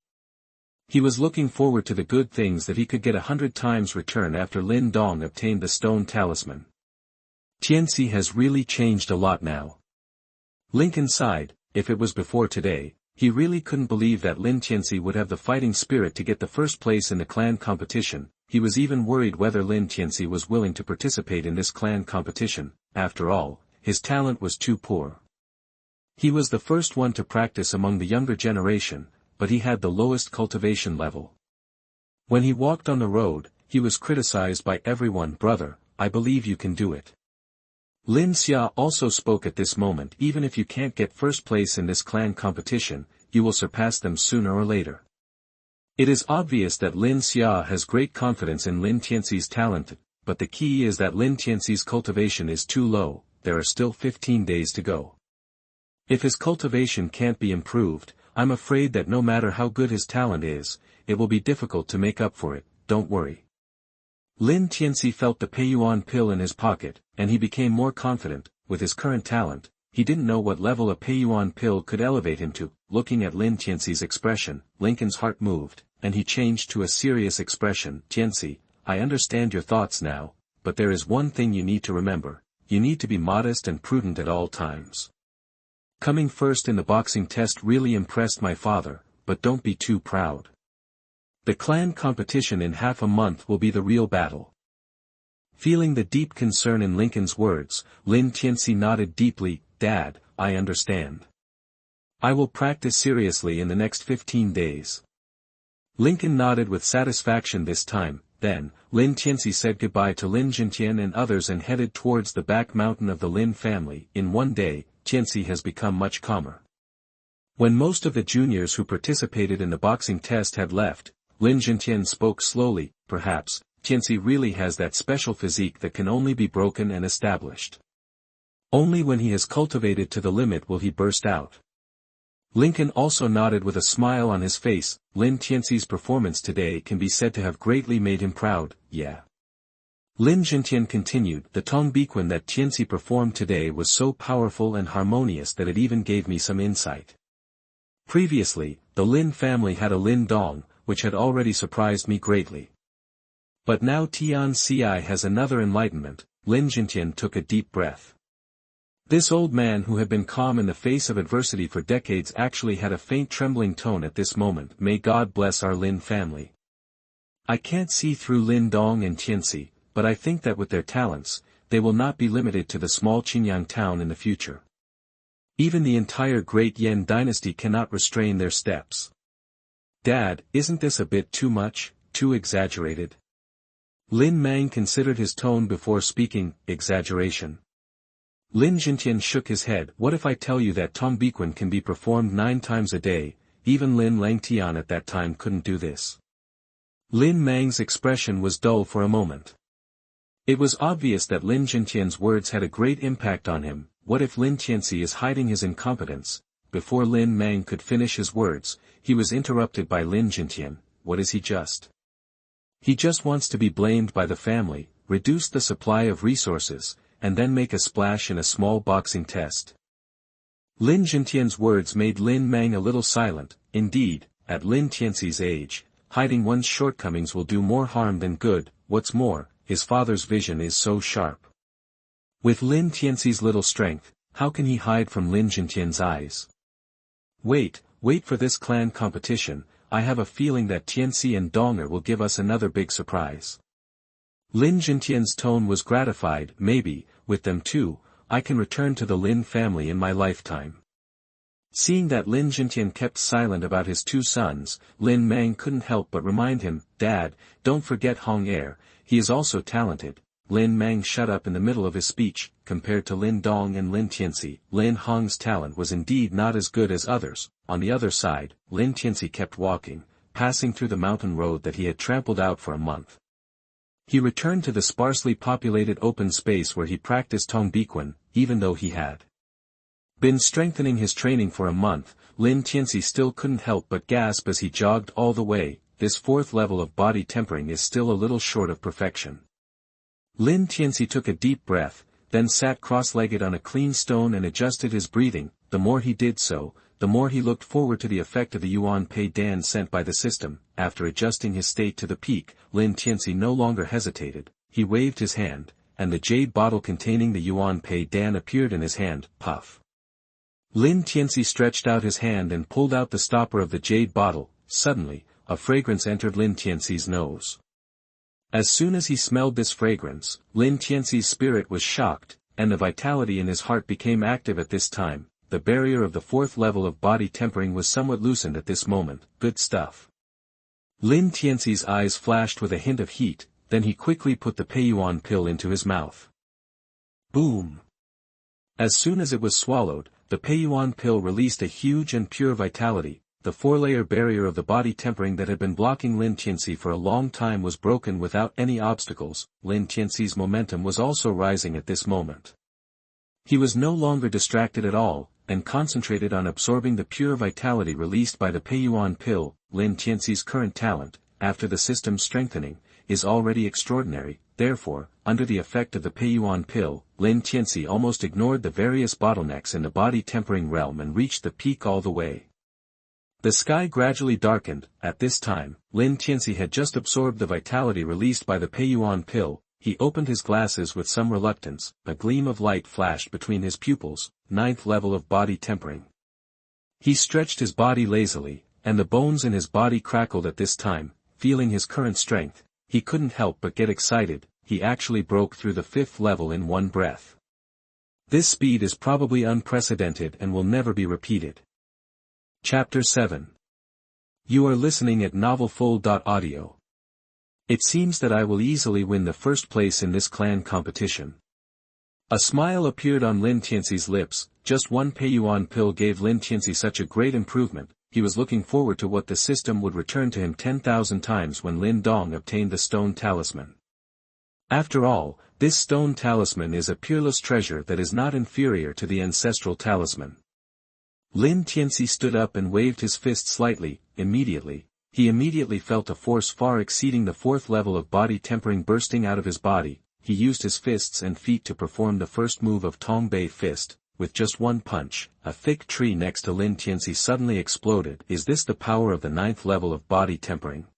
He was looking forward to the good things that he could get 100 times return after Lin Dong obtained the stone talisman. Tianci has really changed a lot now. Lincoln sighed. If it was before today, he really couldn't believe that Lin Tianci would have the fighting spirit to get the first place in the clan competition. He was even worried whether Lin Tianci was willing to participate in this clan competition. After all, his talent was too poor. He was the first one to practice among the younger generation, but he had the lowest cultivation level. When he walked on the road, he was criticized by everyone. Brother, I believe you can do it. Lin Xia also spoke at this moment. Even if you can't get first place in this clan competition, you will surpass them sooner or later. It is obvious that Lin Xia has great confidence in Lin Tianci's talent, but the key is that Lin Tianci's cultivation is too low. There are still 15 days to go. If his cultivation can't be improved, I'm afraid that no matter how good his talent is, it will be difficult to make up for it. Don't worry. Lin Tianci felt the Peiyuan pill in his pocket, and he became more confident. With his current talent, he didn't know what level a Peiyuan pill could elevate him to. Looking at Lin Tianci's expression, Lincoln's heart moved, and he changed to a serious expression. Tianci, I understand your thoughts now, but there is one thing you need to remember. You need to be modest and prudent at all times. Coming first in the boxing test really impressed my father, but don't be too proud. The clan competition in half a month will be the real battle. Feeling the deep concern in Lincoln's words, Lin Tianci nodded deeply. Dad, I understand. I will practice seriously in the next 15 days. Lincoln nodded with satisfaction this time. Then, Lin Tianci said goodbye to Lin Jintian and others and headed towards the back mountain of the Lin family. In one day, Tianci has become much calmer. When most of the juniors who participated in the boxing test had left, Lin Jintian spoke slowly. Perhaps, Tianci really has that special physique that can only be broken and established. Only when he has cultivated to the limit will he burst out. Lincoln also nodded with a smile on his face. Lin Tianci's performance today can be said to have greatly made him proud, yeah. Lin Jintian continued, the Tongbiquan that Tianci performed today was so powerful and harmonious that it even gave me some insight. Previously, the Lin family had a Lin Dong, which had already surprised me greatly. But now Tianci has another enlightenment. Lin Jintian took a deep breath. This old man who had been calm in the face of adversity for decades actually had a faint trembling tone at this moment. May God bless our Lin family. I can't see through Lin Dong and Tianci, but I think that with their talents, they will not be limited to the small Qingyang town in the future. Even the entire Great Yan dynasty cannot restrain their steps. Dad, isn't this a bit too much, too exaggerated? Lin Mang considered his tone before speaking. Exaggeration. Lin Jintian shook his head. What if I tell you that Tongbiquan can be performed 9 times a day? Even Lin Langtian at that time couldn't do this. Lin Mang's expression was dull for a moment. It was obvious that Lin Jintian's words had a great impact on him. What if Lin Tianci is hiding his incompetence? Before Lin Mang could finish his words, he was interrupted by Lin Jintian. What is he just? He just wants to be blamed by the family, reduce the supply of resources, and then make a splash in a small boxing test. Lin Jintian's words made Lin Mang a little silent. Indeed, at Lin Tianci's age, hiding one's shortcomings will do more harm than good. What's more, his father's vision is so sharp. With Lin Tianci's little strength, how can he hide from Lin Jintian's eyes? Wait for this clan competition. I have a feeling that Tianci and Donger will give us another big surprise. Lin Jintian's tone was gratified. Maybe, with them too, I can return to the Lin family in my lifetime. Seeing that Lin Jintian kept silent about his 2 sons, Lin Mang couldn't help but remind him, Dad, don't forget Hong Er, he is also talented. Lin Mang shut up in the middle of his speech. Compared to Lin Dong and Lin Tianci, Lin Hong's talent was indeed not as good as others. On the other side, Lin Tianci kept walking, passing through the mountain road that he had trampled out for a month. He returned to the sparsely populated open space where he practiced Tongbiquan, even though he had been strengthening his training for a month. Lin Tianci still couldn't help but gasp as he jogged all the way. This 4th level of body tempering is still a little short of perfection. Lin Tianci took a deep breath, then sat cross-legged on a clean stone and adjusted his breathing. The more he did so, the more he looked forward to the effect of the Yuan Pei Dan sent by the system. After adjusting his state to the peak, Lin Tianci no longer hesitated. He waved his hand, and the jade bottle containing the Yuan Pei Dan appeared in his hand. Puff. Lin Tianci stretched out his hand and pulled out the stopper of the jade bottle. Suddenly, a fragrance entered Lin Tianci's nose. As soon as he smelled this fragrance, Lin Tianci's spirit was shocked, and the vitality in his heart became active at this time. The barrier of the 4th level of body tempering was somewhat loosened at this moment. Good stuff. Lin Tianci's eyes flashed with a hint of heat, then he quickly put the Peiyuan pill into his mouth. Boom! As soon as it was swallowed, the Peiyuan pill released a huge and pure vitality. The 4-layer barrier of the body tempering that had been blocking Lin Tianci for a long time was broken without any obstacles. Lin Tianci's momentum was also rising at this moment. He was no longer distracted at all, and concentrated on absorbing the pure vitality released by the Peiyuan pill. Lin Tianci's current talent, after the system's strengthening, is already extraordinary. Therefore, under the effect of the Peiyuan pill, Lin Tianci almost ignored the various bottlenecks in the body tempering realm and reached the peak all the way. The sky gradually darkened. At this time, Lin Tianci had just absorbed the vitality released by the Peiyuan pill. He opened his glasses with some reluctance. A gleam of light flashed between his pupils. 9th level of body tempering. He stretched his body lazily, and the bones in his body crackled at this time. Feeling his current strength, he couldn't help but get excited. He actually broke through the 5th level in one breath. This speed is probably unprecedented and will never be repeated. Chapter 7. You are listening at novelfull.audio. It seems that I will easily win the first place in this clan competition. A smile appeared on Lin Tianci's lips. Just one Peiyuan pill gave Lin Tianci such a great improvement. He was looking forward to what the system would return to him 10,000 times when Lin Dong obtained the stone talisman. After all, this stone talisman is a peerless treasure that is not inferior to the ancestral talisman. Lin Tianci stood up and waved his fist slightly. Immediately, he immediately felt a force far exceeding the fourth level of body tempering bursting out of his body. He used his fists and feet to perform the first move of Tongbei Fist. With just one punch, a thick tree next to Lin Tianci suddenly exploded. Is this the power of the ninth level of body tempering?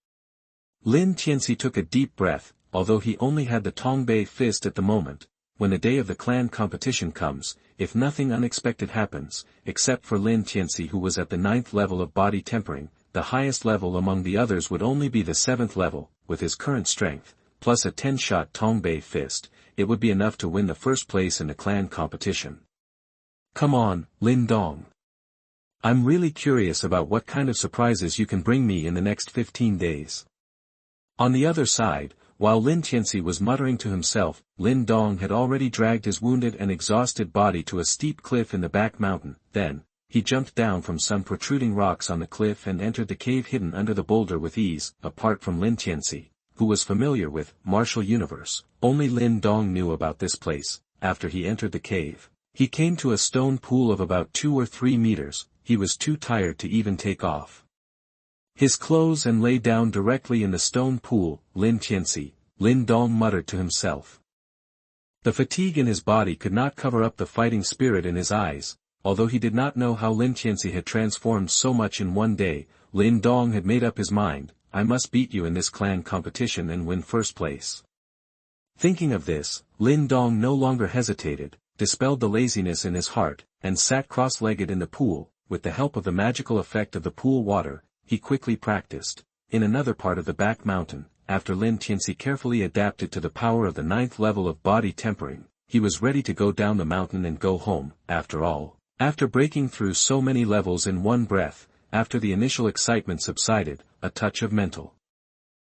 Lin Tianci took a deep breath, although he only had the Tongbei Fist at the moment. When the day of the clan competition comes, if nothing unexpected happens, except for Lin Tianci who was at the ninth level of body tempering, the highest level among the others would only be the seventh level. With his current strength, plus a 10-shot Tongbei Fist, it would be enough to win the first place in the clan competition. Come on, Lin Dong. I'm really curious about what kind of surprises you can bring me in the next 15 days. On the other side, while Lin Tianci was muttering to himself, Lin Dong had already dragged his wounded and exhausted body to a steep cliff in the back mountain. Then, he jumped down from some protruding rocks on the cliff and entered the cave hidden under the boulder with ease. Apart from Lin Tianci, who was familiar with Martial Universe, only Lin Dong knew about this place. After he entered the cave, he came to a stone pool of about 2 or 3 meters. He was too tired to even take off his clothes and lay down directly in the stone pool. Lin Tianci, Lin Dong muttered to himself. The fatigue in his body could not cover up the fighting spirit in his eyes. Although he did not know how Lin Tianci had transformed so much in one day, Lin Dong had made up his mind, I must beat you in this clan competition and win first place. Thinking of this, Lin Dong no longer hesitated, dispelled the laziness in his heart, and sat cross-legged in the pool. With the help of the magical effect of the pool water, he quickly practiced. In another part of the back mountain, after Lin Tianci carefully adapted to the power of the ninth level of body tempering, he was ready to go down the mountain and go home. After all, after breaking through so many levels in one breath, after the initial excitement subsided, a touch of mental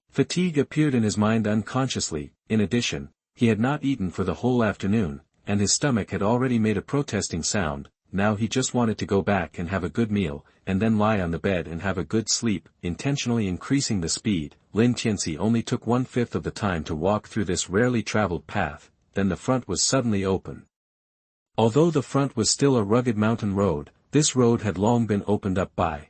fatigue appeared in his mind unconsciously. In addition, he had not eaten for the whole afternoon, and his stomach had already made a protesting sound. Now he just wanted to go back and have a good meal, and then lie on the bed and have a good sleep. Intentionally increasing the speed, Lin Tianci only took 1/5 of the time to walk through this rarely traveled path. Then the front was suddenly open. Although the front was still a rugged mountain road, this road had long been opened up by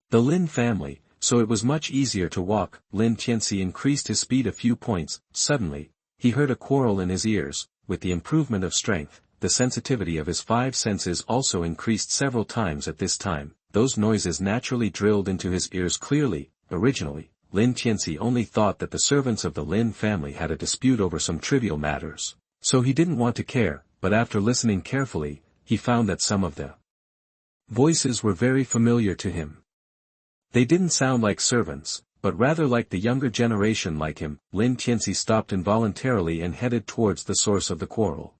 the Lin family, so it was much easier to walk. Lin Tianci increased his speed a few points. Suddenly, he heard a quarrel in his ears. With the improvement of strength, the sensitivity of his 5 senses also increased several times at this time. Those noises naturally drilled into his ears clearly. Originally, Lin Tianci only thought that the servants of the Lin family had a dispute over some trivial matters, so he didn't want to care, but after listening carefully, he found that some of the voices were very familiar to him. They didn't sound like servants, but rather like the younger generation like him. Lin Tianci stopped involuntarily and headed towards the source of the quarrel.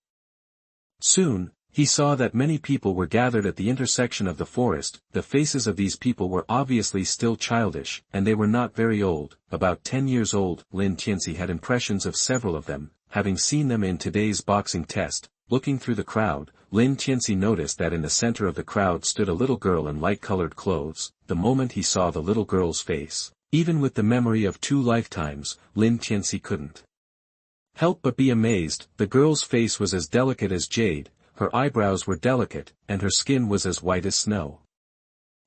Soon, he saw that many people were gathered at the intersection of the forest. The faces of these people were obviously still childish, and they were not very old, about 10 years old. Lin Tianci had impressions of several of them, having seen them in today's boxing test. Looking through the crowd, Lin Tianci noticed that in the center of the crowd stood a little girl in light-colored clothes. The moment he saw the little girl's face, even with the memory of 2 lifetimes, Lin Tianci couldn't help but be amazed. The girl's face was as delicate as jade, her eyebrows were delicate, and her skin was as white as snow.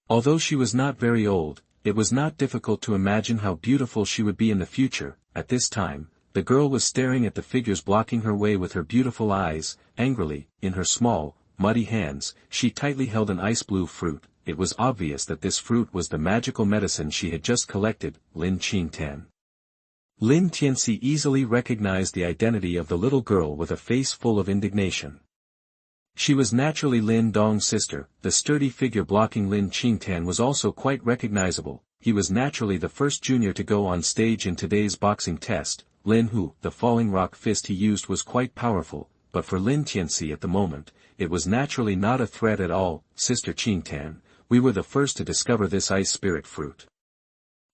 Although she was not very old, it was not difficult to imagine how beautiful she would be in the future. At this time, the girl was staring at the figures blocking her way with her beautiful eyes. Angrily, in her small, muddy hands, she tightly held an ice-blue fruit. It was obvious that this fruit was the magical medicine she had just collected. Lin Qingtan. Lin Tianci easily recognized the identity of the little girl with a face full of indignation. She was naturally Lin Dong's sister. The sturdy figure blocking Lin Qingtan was also quite recognizable. He was naturally the first junior to go on stage in today's boxing test. Lin Hu, the falling rock fist he used was quite powerful, but for Lin Tianci at the moment, it was naturally not a threat at all. Sister Qingtan, we were the first to discover this ice spirit fruit.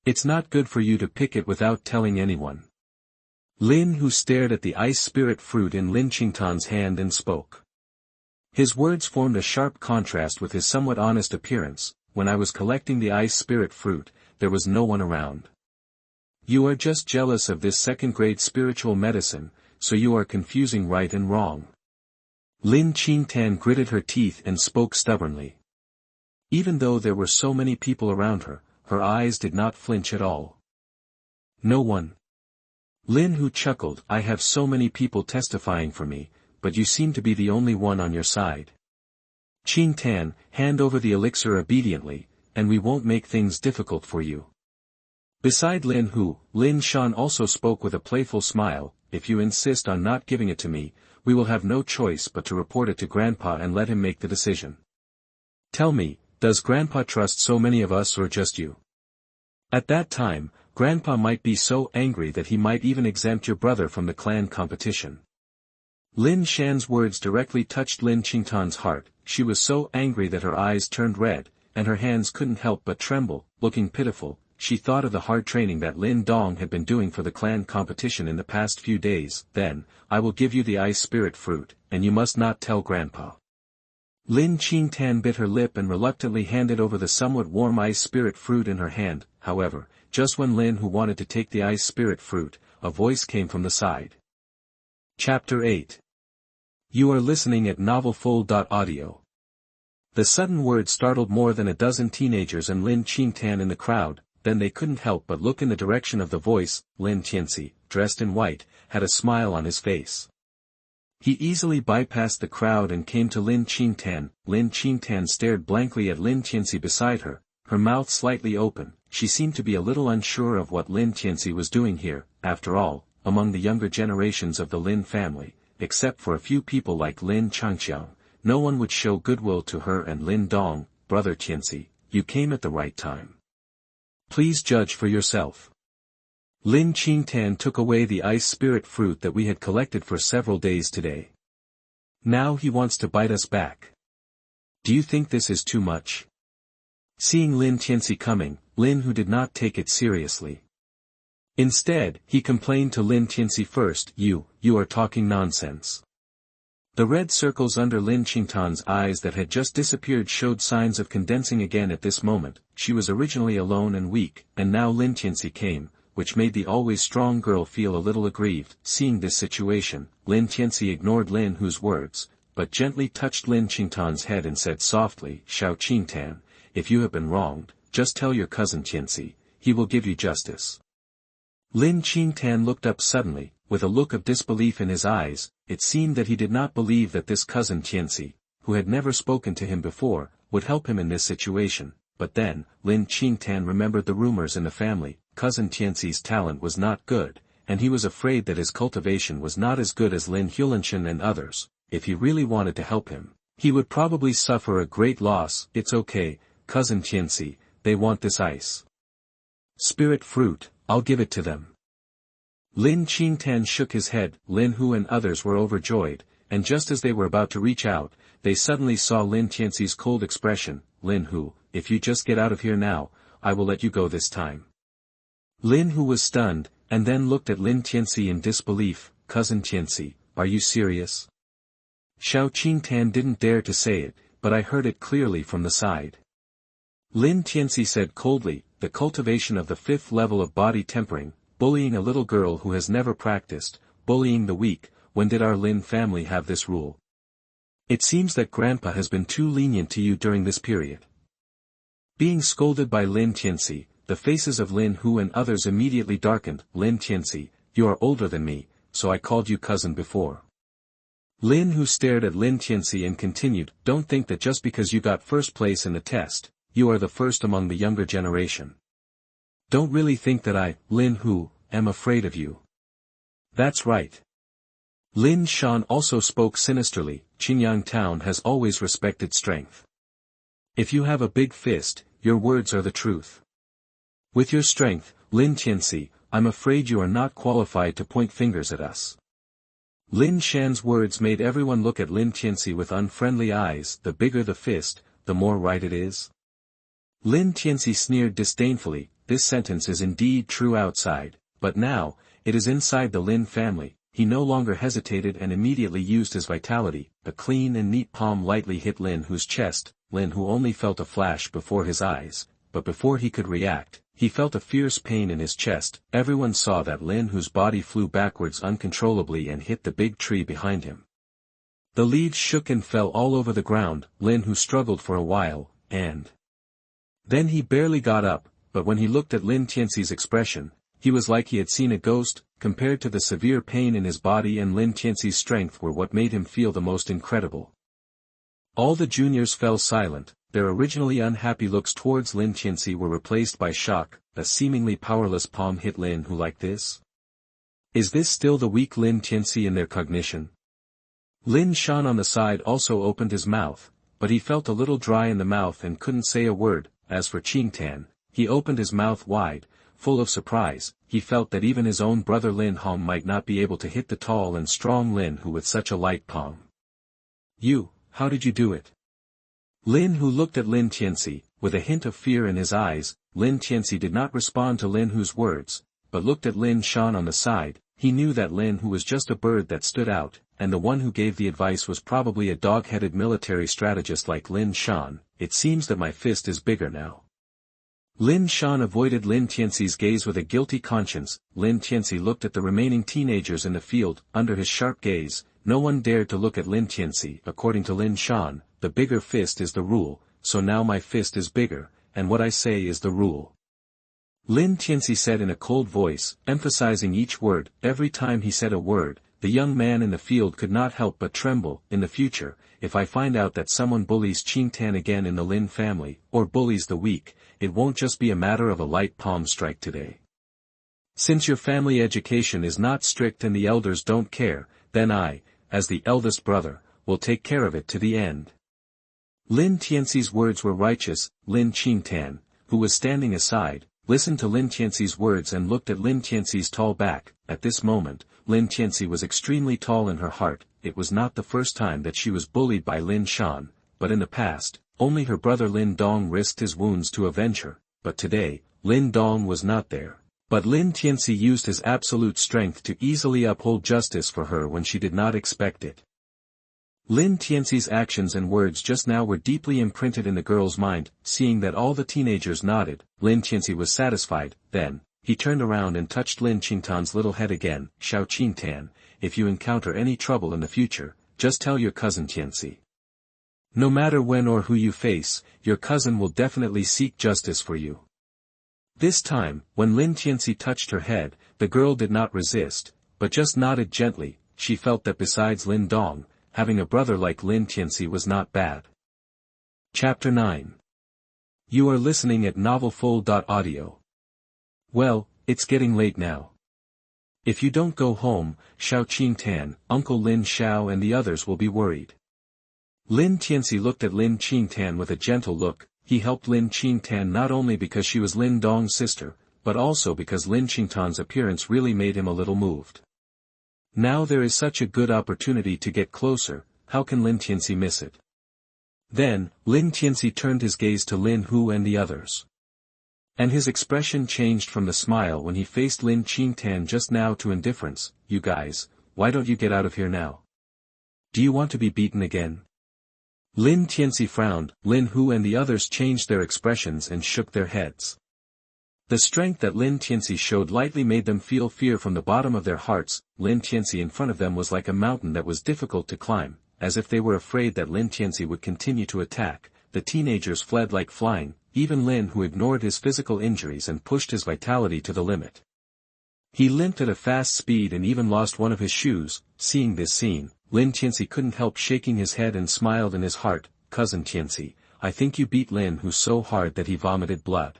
It's not good for you to pick it without telling anyone. Lin Hu stared at the ice spirit fruit in Lin Qingtan's hand and spoke. His words formed a sharp contrast with his somewhat honest appearance. When I was collecting the ice spirit fruit, there was no one around. You are just jealous of this second-grade spiritual medicine, so you are confusing right and wrong. Lin Qingtan gritted her teeth and spoke stubbornly. Even though there were so many people around her, her eyes did not flinch at all. No one. Lin Hu chuckled. I have so many people testifying for me, but you seem to be the only one on your side. Qing Tan, hand over the elixir obediently, and we won't make things difficult for you. Beside Lin Hu, Lin Shan also spoke with a playful smile. If you insist on not giving it to me, we will have no choice but to report it to Grandpa and let him make the decision. Tell me, does Grandpa trust so many of us or just you? At that time, Grandpa might be so angry that he might even exempt your brother from the clan competition. Lin Shan's words directly touched Lin Qingtan's heart. She was so angry that her eyes turned red, and her hands couldn't help but tremble. Looking pitiful, she thought of the hard training that Lin Dong had been doing for the clan competition in the past few days. Then, I will give you the ice spirit fruit, and you must not tell Grandpa. Lin Qingtan bit her lip and reluctantly handed over the somewhat warm ice spirit fruit in her hand. However, just when Lin Hu wanted to take the ice spirit fruit, a voice came from the side. Chapter 8. You are listening at novelfull.audio. The sudden word startled more than a dozen teenagers and Lin Qingtan in the crowd. Then they couldn't help but look in the direction of the voice. Lin Tianci, dressed in white, had a smile on his face. He easily bypassed the crowd and came to Lin Qingtan. Lin Qingtan stared blankly at Lin Tianci beside her, her mouth slightly open. She seemed to be a little unsure of what Lin Tianci was doing here. After all, among the younger generations of the Lin family, except for a few people like Lin Changqiang, no one would show goodwill to her and Lin Dong. Brother Tianci, you came at the right time. Please judge for yourself. Lin Qingtan took away the ice spirit fruit that we had collected for several days today. Now he wants to bite us back. Do you think this is too much? Seeing Lin Tianci coming, Lin Hu did not take it seriously. Instead, he complained to Lin Tianci first. You are talking nonsense. The red circles under Lin Qingtan's eyes that had just disappeared showed signs of condensing again at this moment. She was originally alone and weak, and now Lin Tianci came, which made the always strong girl feel a little aggrieved. Seeing this situation, Lin Tianci ignored Lin Hu's words, but gently touched Lin Qingtan's head and said softly, Xiao Qingtan, if you have been wronged, just tell your cousin Tianci, he will give you justice. Lin Qingtan looked up suddenly, with a look of disbelief in his eyes. It seemed that he did not believe that this cousin Tianci, who had never spoken to him before, would help him in this situation. But then, Lin Qingtan remembered the rumors in the family. Cousin Tianci's talent was not good, and he was afraid that his cultivation was not as good as Lin Hulinshan and others. If he really wanted to help him, he would probably suffer a great loss. It's okay, cousin Tianci, they want this ice spirit fruit, I'll give it to them. Lin Qingtan shook his head. Lin Hu and others were overjoyed, and just as they were about to reach out, they suddenly saw Lin Tianci's cold expression. Lin Hu, if you just get out of here now, I will let you go this time. Lin Hu was stunned, and then looked at Lin Tianci in disbelief. Cousin Tianci, are you serious? Xiao Qingtan didn't dare to say it, but I heard it clearly from the side. Lin Tianci said coldly, the cultivation of the 5th level of body tempering, bullying a little girl who has never practiced, bullying the weak. When did our Lin family have this rule? It seems that Grandpa has been too lenient to you during this period. Being scolded by Lin Tianci, the faces of Lin Hu and others immediately darkened. Lin Tianci, you are older than me, so I called you cousin before. Lin Hu stared at Lin Tianci and continued, don't think that just because you got first place in the test, you are the first among the younger generation. Don't really think that I, Lin Hu, am afraid of you. That's right. Lin Shan also spoke sinisterly. Qingyang Town has always respected strength. If you have a big fist, your words are the truth. With your strength, Lin Tianci, I'm afraid you are not qualified to point fingers at us. Lin Shan's words made everyone look at Lin Tianci with unfriendly eyes. The bigger the fist, the more right it is. Lin Tianci sneered disdainfully. This sentence is indeed true outside, but now, it is inside the Lin family. He no longer hesitated and immediately used his vitality. A clean and neat palm lightly hit Lin Hu's chest. Lin Hu only felt a flash before his eyes, but before he could react, he felt a fierce pain in his chest. Everyone saw that Lin Hu's body flew backwards uncontrollably and hit the big tree behind him. The leaves shook and fell all over the ground. Lin Hu struggled for a while, and Then he barely got up, but when he looked at Lin Tianci's expression, he was like he had seen a ghost, compared to the severe pain in his body, and Lin Tianci's strength were what made him feel the most incredible. All the juniors fell silent. Their originally unhappy looks towards Lin Tianci were replaced by shock. A seemingly powerless palm hit Lin Hu like this? Is this still the weak Lin Tianci in their cognition? Lin Shan on the side also opened his mouth, but he felt a little dry in the mouth and couldn't say a word. As for Qingtan, he opened his mouth wide, full of surprise. He felt that even his own brother Lin Hong might not be able to hit the tall and strong Lin Hu with such a light palm. How did you do it? Lin Hu looked at Lin Tianci, with a hint of fear in his eyes. Lin Tianci did not respond to Lin Hu's words, but looked at Lin Shan on the side. He knew that Lin Hu was just a bird that stood out, and the one who gave the advice was probably a dog-headed military strategist like Lin Shan. It seems that my fist is bigger now. Lin Shan avoided Lin Tianci's gaze with a guilty conscience. Lin Tianci looked at the remaining teenagers in the field. Under his sharp gaze, no one dared to look at Lin Tianci. According to Lin Shan, the bigger fist is the rule, so now my fist is bigger, and what I say is the rule. Lin Tianci said in a cold voice, emphasizing each word. Every time he said a word, the young man in the field could not help but tremble. In the future, if I find out that someone bullies Qingtan again in the Lin family, or bullies the weak, it won't just be a matter of a light palm strike today. Since your family education is not strict and the elders don't care, then I, as the eldest brother, will take care of it to the end. Lin Tianci's words were righteous. Lin Qingtan, who was standing aside, listened to Lin Tianci's words and looked at Lin Tianci's tall back. At this moment, Lin Tianci was extremely tall in her heart. It was not the first time that she was bullied by Lin Shan, but in the past, only her brother Lin Dong risked his wounds to avenge her. But today, Lin Dong was not there. But Lin Tianci used his absolute strength to easily uphold justice for her when she did not expect it. Lin Tianci's actions and words just now were deeply imprinted in the girl's mind. Seeing that all the teenagers nodded, Lin Tianci was satisfied. Then, he turned around and touched Lin Qingtan's little head again. Xiao Qingtan, if you encounter any trouble in the future, just tell your cousin Tianci. No matter when or who you face, your cousin will definitely seek justice for you. This time, when Lin Tianci touched her head, the girl did not resist, but just nodded gently. She felt that besides Lin Dong, having a brother like Lin Tianci was not bad. Chapter 9. You are listening at novelfull.audio. Well, it's getting late now. If you don't go home, Xiao Qingtan, Uncle Lin Xiao and the others will be worried. Lin Tianci looked at Lin Qingtan with a gentle look. He helped Lin Qingtan not only because she was Lin Dong's sister, but also because Lin Qingtan's appearance really made him a little moved. Now there is such a good opportunity to get closer, how can Lin Tianci miss it? Then, Lin Tianci turned his gaze to Lin Hu and the others. And his expression changed from the smile when he faced Lin Qingtan just now to indifference. You guys, why don't you get out of here now? Do you want to be beaten again? Lin Tianci frowned. Lin Hu and the others changed their expressions and shook their heads. The strength that Lin Tianci showed lightly made them feel fear from the bottom of their hearts. Lin Tianci in front of them was like a mountain that was difficult to climb. As if they were afraid that Lin Tianci would continue to attack, the teenagers fled like flying, even Lin Hu ignored his physical injuries and pushed his vitality to the limit. He limped at a fast speed and even lost one of his shoes. Seeing this scene, Lin Tianci couldn't help shaking his head and smiled in his heart. Cousin Tianci, I think you beat Lin Hu so hard that he vomited blood.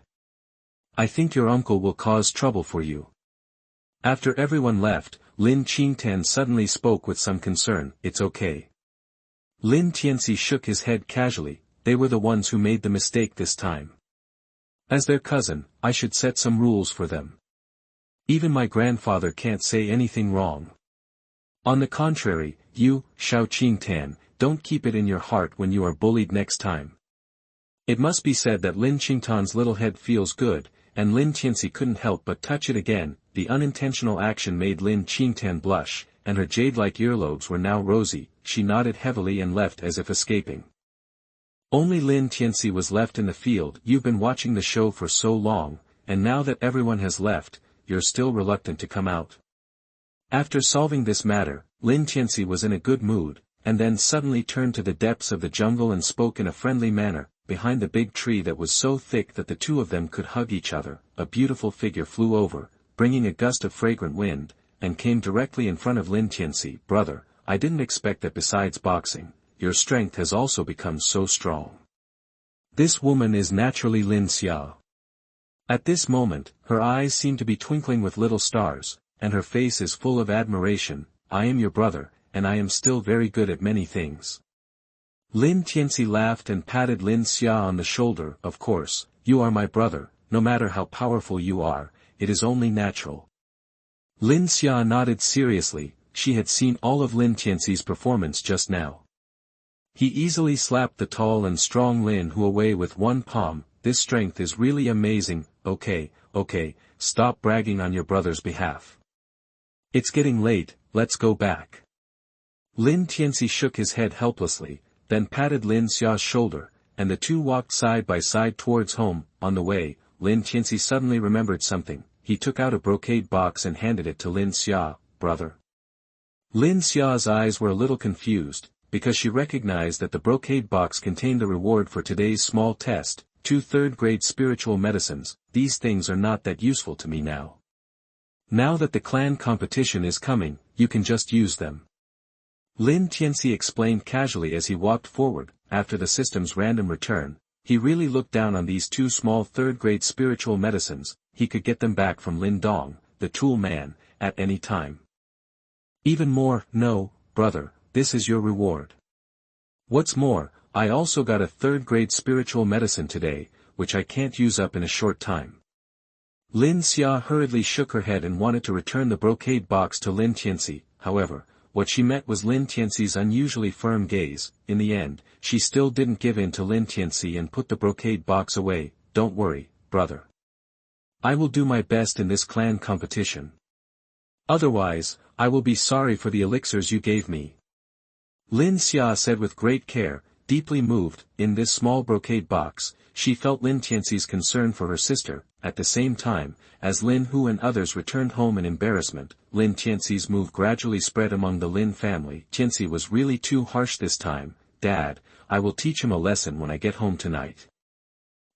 I think your uncle will cause trouble for you. After everyone left, Lin Qingtan suddenly spoke with some concern. It's okay. Lin Tianci shook his head casually. They were the ones who made the mistake this time. As their cousin, I should set some rules for them. Even my grandfather can't say anything wrong. On the contrary, you, Xiao Qingtan, don't keep it in your heart when you are bullied next time. It must be said that Lin Qingtan's little head feels good, and Lin Tianci couldn't help but touch it again. The unintentional action made Lin Qingtan blush, and her jade-like earlobes were now rosy. She nodded heavily and left as if escaping. Only Lin Tianci was left in the field. You've been watching the show for so long, and now that everyone has left, you're still reluctant to come out. After solving this matter, Lin Tianci was in a good mood, and then suddenly turned to the depths of the jungle and spoke in a friendly manner. behind the big tree that was so thick that the two of them could hug each other, a beautiful figure flew over, bringing a gust of fragrant wind, and came directly in front of Lin Tianci. Brother, I didn't expect that besides boxing, your strength has also become so strong. This woman is naturally Lin Xia. At this moment, her eyes seem to be twinkling with little stars, and her face is full of admiration. I am your brother, and I am still very good at many things. Lin Tianci laughed and patted Lin Xia on the shoulder. Of course, you are my brother, no matter how powerful you are, it is only natural. Lin Xia nodded seriously, she had seen all of Lin Tianci's performance just now. He easily slapped the tall and strong Lin Hu away with one palm. This strength is really amazing. Okay, stop bragging on your brother's behalf. It's getting late, let's go back. Lin Tianci shook his head helplessly, then patted Lin Xia's shoulder, and the two walked side by side towards home. On the way, Lin Tianci suddenly remembered something. He took out a brocade box and handed it to Lin Xia. Brother. Lin Xia's eyes were a little confused, because she recognized that the brocade box contained the reward for today's small test, 2 third-grade spiritual medicines. These things are not that useful to me now. Now that the clan competition is coming, you can just use them. Lin Tianci explained casually as he walked forward. After the system's random return, he really looked down on these 2 small third-grade spiritual medicines. He could get them back from Lin Dong, the tool man, at any time. Even more. No, brother, this is your reward. What's more, I also got a third-grade spiritual medicine today, which I can't use up in a short time. Lin Xia hurriedly shook her head and wanted to return the brocade box to Lin Tianci. However, what she met was Lin Tianci's unusually firm gaze. In the end, she still didn't give in to Lin Tianci and put the brocade box away. Don't worry, brother. I will do my best in this clan competition. Otherwise, I will be sorry for the elixirs you gave me. Lin Xia said with great care, deeply moved. In this small brocade box, she felt Lin Tianci's concern for her sister. At the same time, as Lin Hu and others returned home in embarrassment, Lin Tianci's move gradually spread among the Lin family. Tianci was really too harsh this time. Dad, I will teach him a lesson when I get home tonight.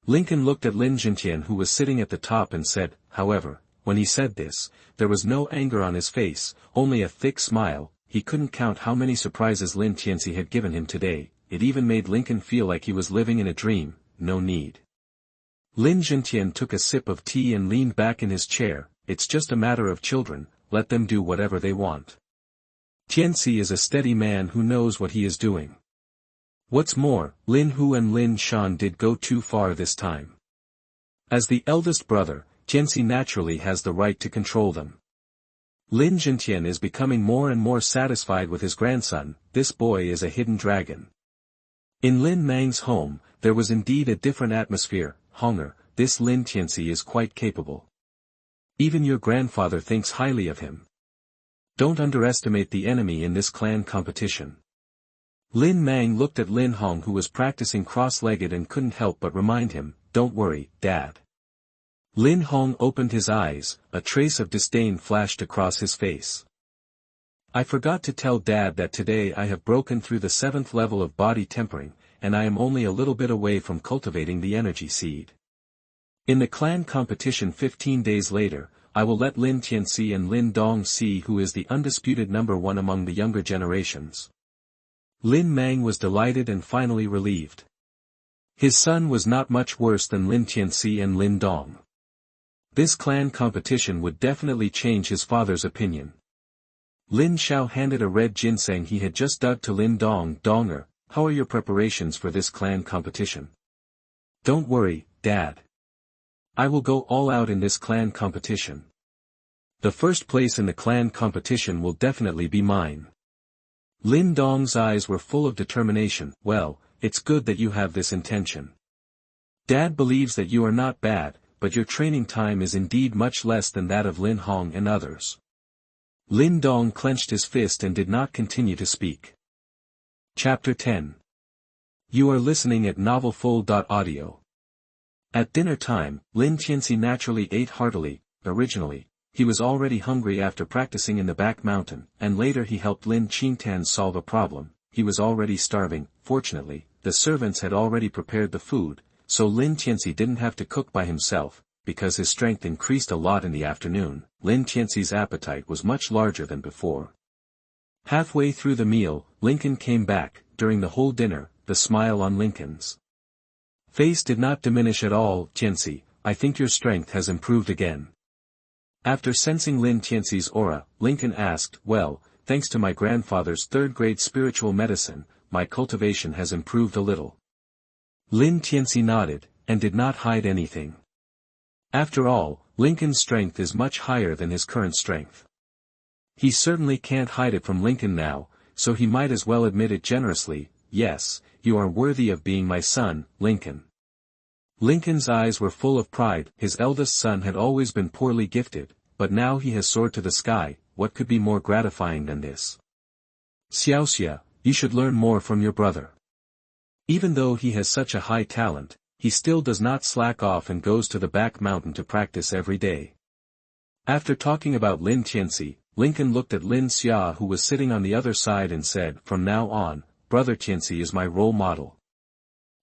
Lincoln looked at Lin Zhentian, who was sitting at the top, and said. However, when he said this, there was no anger on his face, only a thick smile. He couldn't count how many surprises Lin Tianci had given him today. It even made Lincoln feel like he was living in a dream. No need. Lin Zhentian took a sip of tea and leaned back in his chair. It's just a matter of children, let them do whatever they want. Tianci is a steady man who knows what he is doing. What's more, Lin Hu and Lin Shan did go too far this time. As the eldest brother, Tianci naturally has the right to control them. Lin Zhentian is becoming more and more satisfied with his grandson. This boy is a hidden dragon. In Lin Mang's home, there was indeed a different atmosphere. Honger, this Lin Tianci is quite capable. Even your grandfather thinks highly of him. Don't underestimate the enemy in this clan competition. Lin Mang looked at Lin Hong, who was practicing cross-legged, and couldn't help but remind him, don't worry, Dad. Lin Hong opened his eyes, a trace of disdain flashed across his face. I forgot to tell Dad that today I have broken through the 7th level of body tempering, and I am only a little bit away from cultivating the energy seed. In the clan competition 15 days later, I will let Lin Tianci and Lin Dong see who is the undisputed number 1 among the younger generations. Lin Mang was delighted and finally relieved. His son was not much worse than Lin Tianci and Lin Dong. This clan competition would definitely change his father's opinion. Lin Xiao handed a red ginseng he had just dug to Lin Dong. Donger, how are your preparations for this clan competition? Don't worry, Dad. I will go all out in this clan competition. The first place in the clan competition will definitely be mine. Lin Dong's eyes were full of determination. Well, it's good that you have this intention. Dad believes that you are not bad, but your training time is indeed much less than that of Lin Hong and others. Lin Dong clenched his fist and did not continue to speak. Chapter 10. You are listening at novelfull.audio. At dinner time, Lin Tianci naturally ate heartily. Originally, he was already hungry after practicing in the back mountain, and later he helped Lin Qingtan solve a problem. He was already starving. Fortunately, the servants had already prepared the food, so Lin Tianci didn't have to cook by himself, because his strength increased a lot in the afternoon. Lin Tianci's appetite was much larger than before. Halfway through the meal, Lincoln came back. During the whole dinner, the smile on Lincoln's face did not diminish at all. "Tianci, I think your strength has improved again." After sensing Lin Tianci's aura, Lincoln asked, "Well, thanks to my grandfather's third-grade spiritual medicine, my cultivation has improved a little." Lin Tianci nodded, and did not hide anything. After all, Lincoln's strength is much higher than his current strength. He certainly can't hide it from Lincoln now, so he might as well admit it generously. "Yes, you are worthy of being my son, Lincoln." Lincoln's eyes were full of pride. His eldest son had always been poorly gifted, but now he has soared to the sky. What could be more gratifying than this? "Xiaoxia, you should learn more from your brother." Even though he has such a high talent, he still does not slack off and goes to the back mountain to practice every day. After talking about Lin Tianci, Lincoln looked at Lin Xia, who was sitting on the other side, and said, "From now on, Brother Tianci is my role model."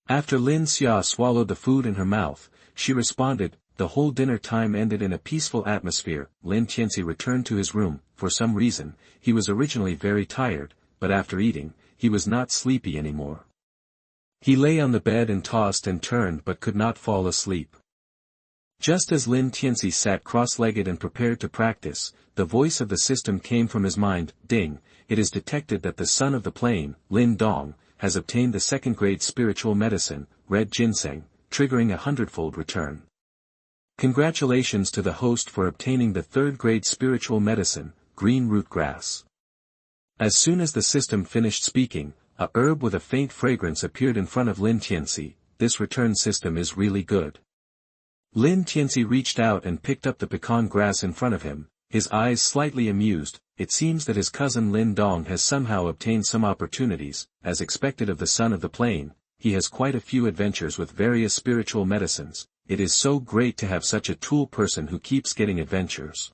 After Lin Xia swallowed the food in her mouth, she responded. The whole dinner time ended in a peaceful atmosphere. Lin Tianci returned to his room. For some reason, he was originally very tired, but after eating, he was not sleepy anymore. He lay on the bed and tossed and turned but could not fall asleep. Just as Lin Tianci sat cross-legged and prepared to practice, the voice of the system came from his mind. "Ding, it is detected that the son of the plane, Lin Dong, has obtained the second-grade spiritual medicine, red ginseng, triggering a 100-fold return. Congratulations to the host for obtaining the third-grade spiritual medicine, green root grass." As soon as the system finished speaking, a herb with a faint fragrance appeared in front of Lin Tianci. "This return system is really good." Lin Tianci reached out and picked up the pecan grass in front of him, his eyes slightly amused. It seems that his cousin Lin Dong has somehow obtained some opportunities. As expected of the son of the plane, he has quite a few adventures with various spiritual medicines. It is so great to have such a tool person who keeps getting adventures.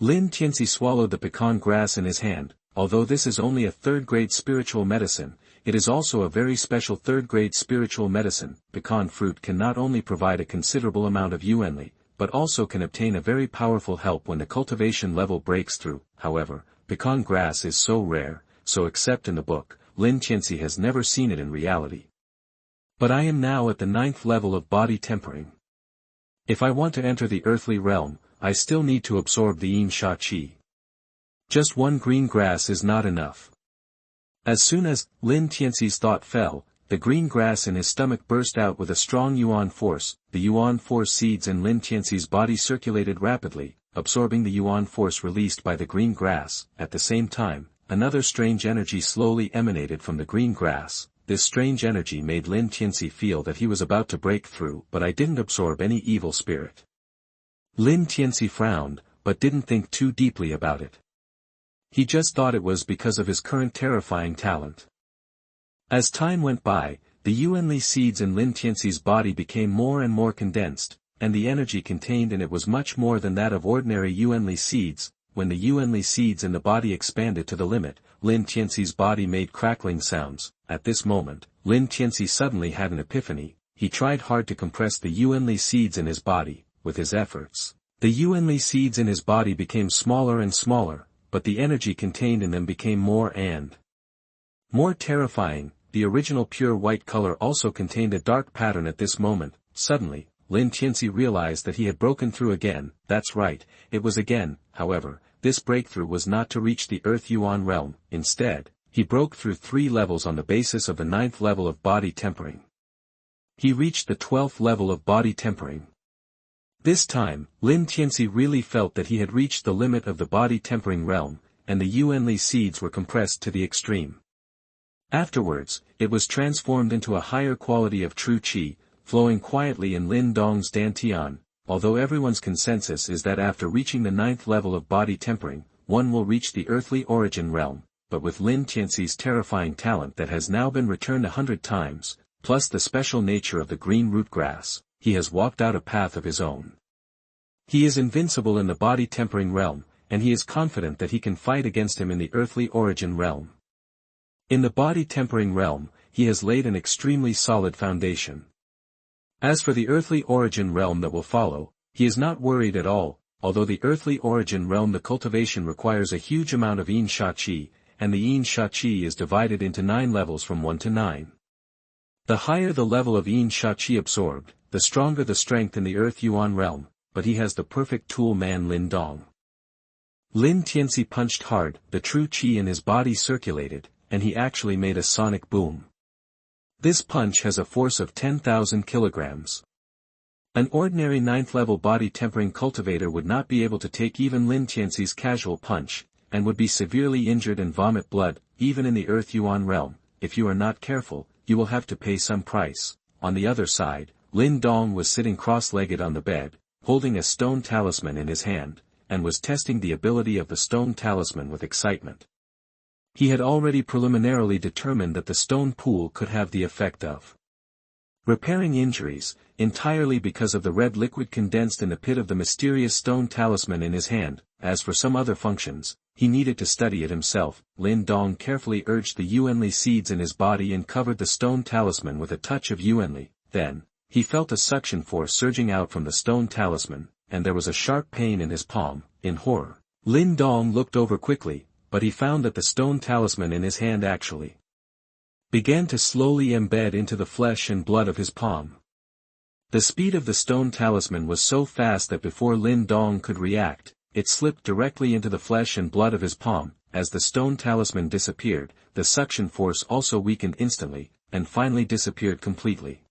Lin Tianci swallowed the pecan grass in his hand. Although this is only a third-grade spiritual medicine, it is also a very special third-grade spiritual medicine. Pecan fruit can not only provide a considerable amount of yuanli, but also can obtain a very powerful help when the cultivation level breaks through. However, pecan grass is so rare, so except in the book, Lin Tianci has never seen it in reality. But I am now at the 9th level of body tempering. If I want to enter the earthly realm, I still need to absorb the yin sha qi. Just one green grass is not enough. As soon as Lin Tianci's thought fell, the green grass in his stomach burst out with a strong yuan force. The yuan force seeds in Lin Tianci's body circulated rapidly, absorbing the yuan force released by the green grass. At the same time, another strange energy slowly emanated from the green grass. This strange energy made Lin Tianci feel that he was about to break through. "But I didn't absorb any evil spirit." Lin Tianci frowned, but didn't think too deeply about it. He just thought it was because of his current terrifying talent. As time went by, the yuanli seeds in Lin Tianci's body became more and more condensed, and the energy contained in it was much more than that of ordinary yuanli seeds. When the yuanli seeds in the body expanded to the limit, Lin Tianci's body made crackling sounds. At this moment, Lin Tianci suddenly had an epiphany. He tried hard to compress the yuanli seeds in his body. With his efforts, the yuanli seeds in his body became smaller and smaller, but the energy contained in them became more and more terrifying. The original pure white color also contained a dark pattern. At this moment, suddenly, Lin Tianci realized that he had broken through again. That's right, it was again. However, this breakthrough was not to reach the Earth Yuan realm. Instead, he broke through 3 levels on the basis of the 9th level of body tempering. He reached the 12th level of body tempering. This time, Lin Tianci really felt that he had reached the limit of the body tempering realm, and the yuanli seeds were compressed to the extreme. Afterwards, it was transformed into a higher quality of true qi, flowing quietly in Lin Dong's dantian. Although everyone's consensus is that after reaching the 9th level of body tempering, one will reach the earthly origin realm, but with Lin Tianci's terrifying talent that has now been returned 100 times, plus the special nature of the green root grass, he has walked out a path of his own. He is invincible in the body tempering realm, and he is confident that he can fight against him in the earthly origin realm. In the body tempering realm, he has laid an extremely solid foundation. As for the earthly origin realm that will follow, he is not worried at all, although the earthly origin realm the cultivation requires a huge amount of Yin Sha Qi, and the Yin Sha Qi is divided into 9 levels from 1 to 9. The higher the level of Yin Sha Qi absorbed, the stronger the strength in the Earth Yuan realm, but he has the perfect tool man Lin Dong. Lin Tianci punched hard, the true Qi in his body circulated, and he actually made a sonic boom. This punch has a force of 10,000 kilograms. An ordinary 9th-level body-tempering cultivator would not be able to take even Lin Tianci's casual punch, and would be severely injured and vomit blood, even in the Earth Yuan realm. If you are not careful, you will have to pay some price. On the other side, Lin Dong was sitting cross-legged on the bed, holding a stone talisman in his hand, and was testing the ability of the stone talisman with excitement. He had already preliminarily determined that the stone pool could have the effect of repairing injuries, entirely because of the red liquid condensed in the pit of the mysterious stone talisman in his hand. As for some other functions, he needed to study it himself. Lin Dong carefully urged the Yuanli seeds in his body and covered the stone talisman with a touch of Yuanli. Then, he felt a suction force surging out from the stone talisman, and there was a sharp pain in his palm. In horror, Lin Dong looked over quickly, but he found that the stone talisman in his hand actually began to slowly embed into the flesh and blood of his palm. The speed of the stone talisman was so fast that before Lin Dong could react, it slipped directly into the flesh and blood of his palm. As the stone talisman disappeared, the suction force also weakened instantly, and finally disappeared completely.